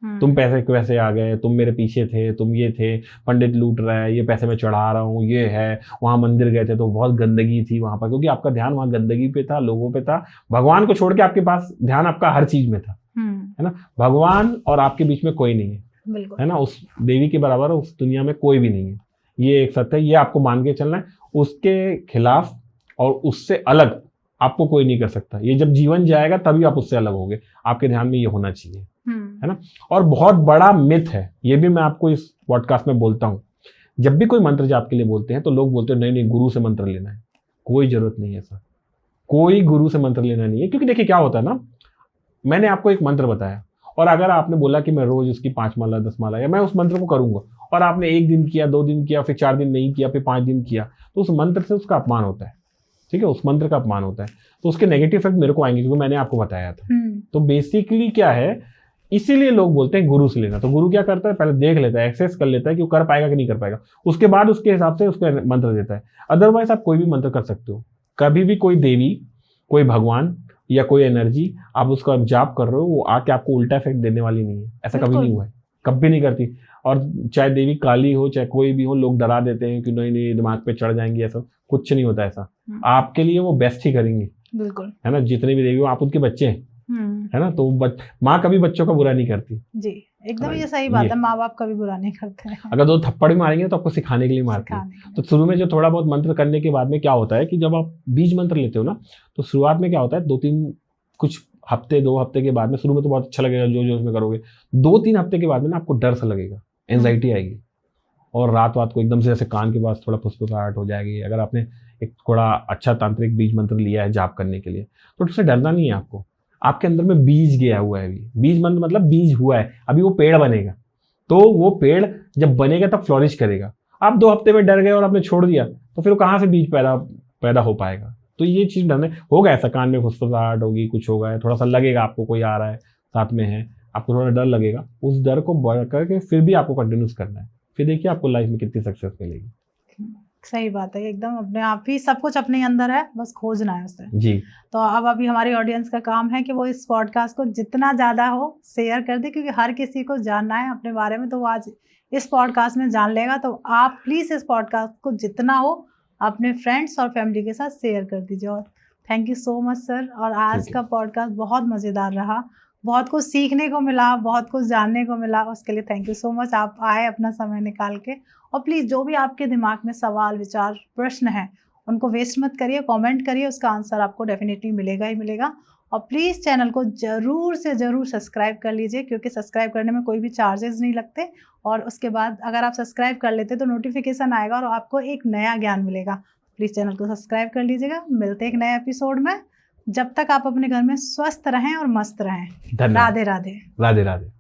तुम पैसे कैसे आ गए, तुम मेरे पीछे थे, तुम ये थे, पंडित लूट रहा है, ये पैसे मैं चढ़ा रहा हूँ, ये है, वहां मंदिर गए थे तो बहुत गंदगी थी वहां पर, क्योंकि आपका ध्यान वहां गंदगी पे था, लोगों पे था। भगवान को छोड़ के आपके पास ध्यान आपका हर चीज में था, है ना। भगवान और आपके बीच में कोई नहीं है, है ना। उस देवी के बराबर उस दुनिया में कोई भी नहीं है, ये एक सत्य है, ये आपको मान के चलना है। उसके खिलाफ और उससे अलग आपको कोई नहीं कर सकता। ये जब जीवन जाएगा तभी आप उससे अलग होगे, आपके ध्यान में ये होना चाहिए, है ना। और बहुत बड़ा मिथ है, ये भी मैं आपको इस पॉडकास्ट में बोलता हूँ, जब भी कोई मंत्र जाप के लिए बोलते हैं तो लोग बोलते हैं नहीं गुरु से मंत्र लेना है। कोई जरूरत नहीं है सर, कोई गुरु से मंत्र लेना नहीं है। क्योंकि देखिए क्या होता है ना, मैंने आपको एक मंत्र बताया, और अगर आपने बोला कि मैं रोज उसकी 5 माला 10 माला, या मैं उस मंत्र को करूंगा, और आपने 1 दिन किया, 2 दिन किया, फिर 4 दिन नहीं किया, फिर 5 दिन किया, तो उस मंत्र से उसका अपमान होता है। ठीक है, उस मंत्र का अपमान होता है, तो उसके नेगेटिव इफेक्ट मेरे को आएंगे, क्योंकि मैंने आपको बताया था। तो बेसिकली क्या है, इसीलिए लोग बोलते हैं गुरु से लेना। तो गुरु क्या करता है, पहले देख लेता है, एक्सेस कर लेता है कि वो कर पाएगा कि नहीं कर पाएगा, उसके बाद उसके हिसाब से उसको मंत्र देता है। अदरवाइज आप कोई भी मंत्र कर सकते हो। कभी भी कोई देवी, कोई भगवान या कोई एनर्जी आप उसका जाप कर रहे हो, वो आके आपको उल्टा इफेक्ट देने वाली नहीं है। ऐसा कभी नहीं हुआ है, कभी नहीं करती। और चाहे देवी काली हो, चाहे कोई भी हो, लोग डरा देते हैं कि नहीं नहीं दिमाग पे चढ़ जाएंगी, ऐसा कुछ नहीं होता। ऐसा आपके लिए वो बेस्ट ही करेंगी, बिल्कुल, है ना। जितने भी देवी हो, आप उनके बच्चे हैं, है ना। तो माँ कभी बच्चों का बुरा नहीं करती जी, एकदम ये सही बात है। माँ बाप कभी बुरा नहीं करते हैं। अगर 2 थप्पड़ भी मारेंगे तो आपको सिखाने के लिए मारते हैं। तो शुरू में जो थोड़ा बहुत मंत्र करने के बाद में क्या होता है कि जब आप बीज मंत्र लेते हो ना, तो शुरुआत में क्या होता है, 2-3 कुछ हफ्ते 2 हफ्ते के बाद में, शुरू में तो बहुत अच्छा लगेगा जो उसमें करोगे, 2-3 हफ्ते के बाद में ना आपको डर सा लगेगा, एंजाइटी आएगी, और रात को एकदम से ऐसे कान के पास थोड़ा फुसफुसाहट हो जाएगी। अगर आपने एक थोड़ा अच्छा तांत्रिक बीज मंत्र लिया है जाप करने के लिए, तो उससे डरना नहीं है आपको। आपके अंदर में बीज गया हुआ है, अभी बीज मंत्र मतलब बीज हुआ है, अभी वो पेड़ बनेगा। तो वो पेड़ जब बनेगा तब फ्लोरिश करेगा। आप 2 हफ्ते में डर गए और आपने छोड़ दिया, तो फिर वो कहाँ से बीज पैदा हो पाएगा। तो ये चीज़ डरने होगा, ऐसा कान में फुसफुसाहट होगी, कुछ होगा, थोड़ा सा लगेगा आपको कोई आ रहा है साथ में है, आपको थोड़ा डर लगेगा। उस डर को बढ़ करके फिर भी आपको कंटिन्यूस करना है, फिर देखिए आपको लाइफ में कितनी सक्सेस मिलेगी। सही बात है, एकदम अपने आप ही सब कुछ अपने अंदर है, बस खोजना है उसे जी। तो अब अभी हमारी ऑडियंस का काम है कि वो इस पॉडकास्ट को जितना ज़्यादा हो शेयर कर दे, क्योंकि हर किसी को जानना है अपने बारे में, तो वो आज इस पॉडकास्ट में जान लेगा। तो आप प्लीज़ इस पॉडकास्ट को जितना हो अपने फ्रेंड्स और फैमिली के साथ शेयर कर दीजिए। और thank you so much sir. और आज का पॉडकास्ट बहुत मज़ेदार रहा, बहुत कुछ सीखने को मिला, बहुत कुछ जानने को मिला, उसके लिए थैंक यू सो मच। आप आए अपना समय निकाल के, और प्लीज़ जो भी आपके दिमाग में सवाल, विचार, प्रश्न हैं उनको वेस्ट मत करिए, कमेंट करिए, उसका आंसर आपको डेफिनेटली मिलेगा ही मिलेगा। और प्लीज़ चैनल को ज़रूर से ज़रूर सब्सक्राइब कर लीजिए, क्योंकि सब्सक्राइब करने में कोई भी चार्जेस नहीं लगते। और उसके बाद अगर आप सब्सक्राइब कर लेते तो नोटिफिकेशन आएगा और आपको एक नया ज्ञान मिलेगा। प्लीज़ चैनल को सब्सक्राइब कर लीजिएगा। मिलते हैं एक नए एपिसोड में। जब तक आप अपने घर में स्वस्थ रहें और मस्त रहें। राधे राधे। राधे राधे।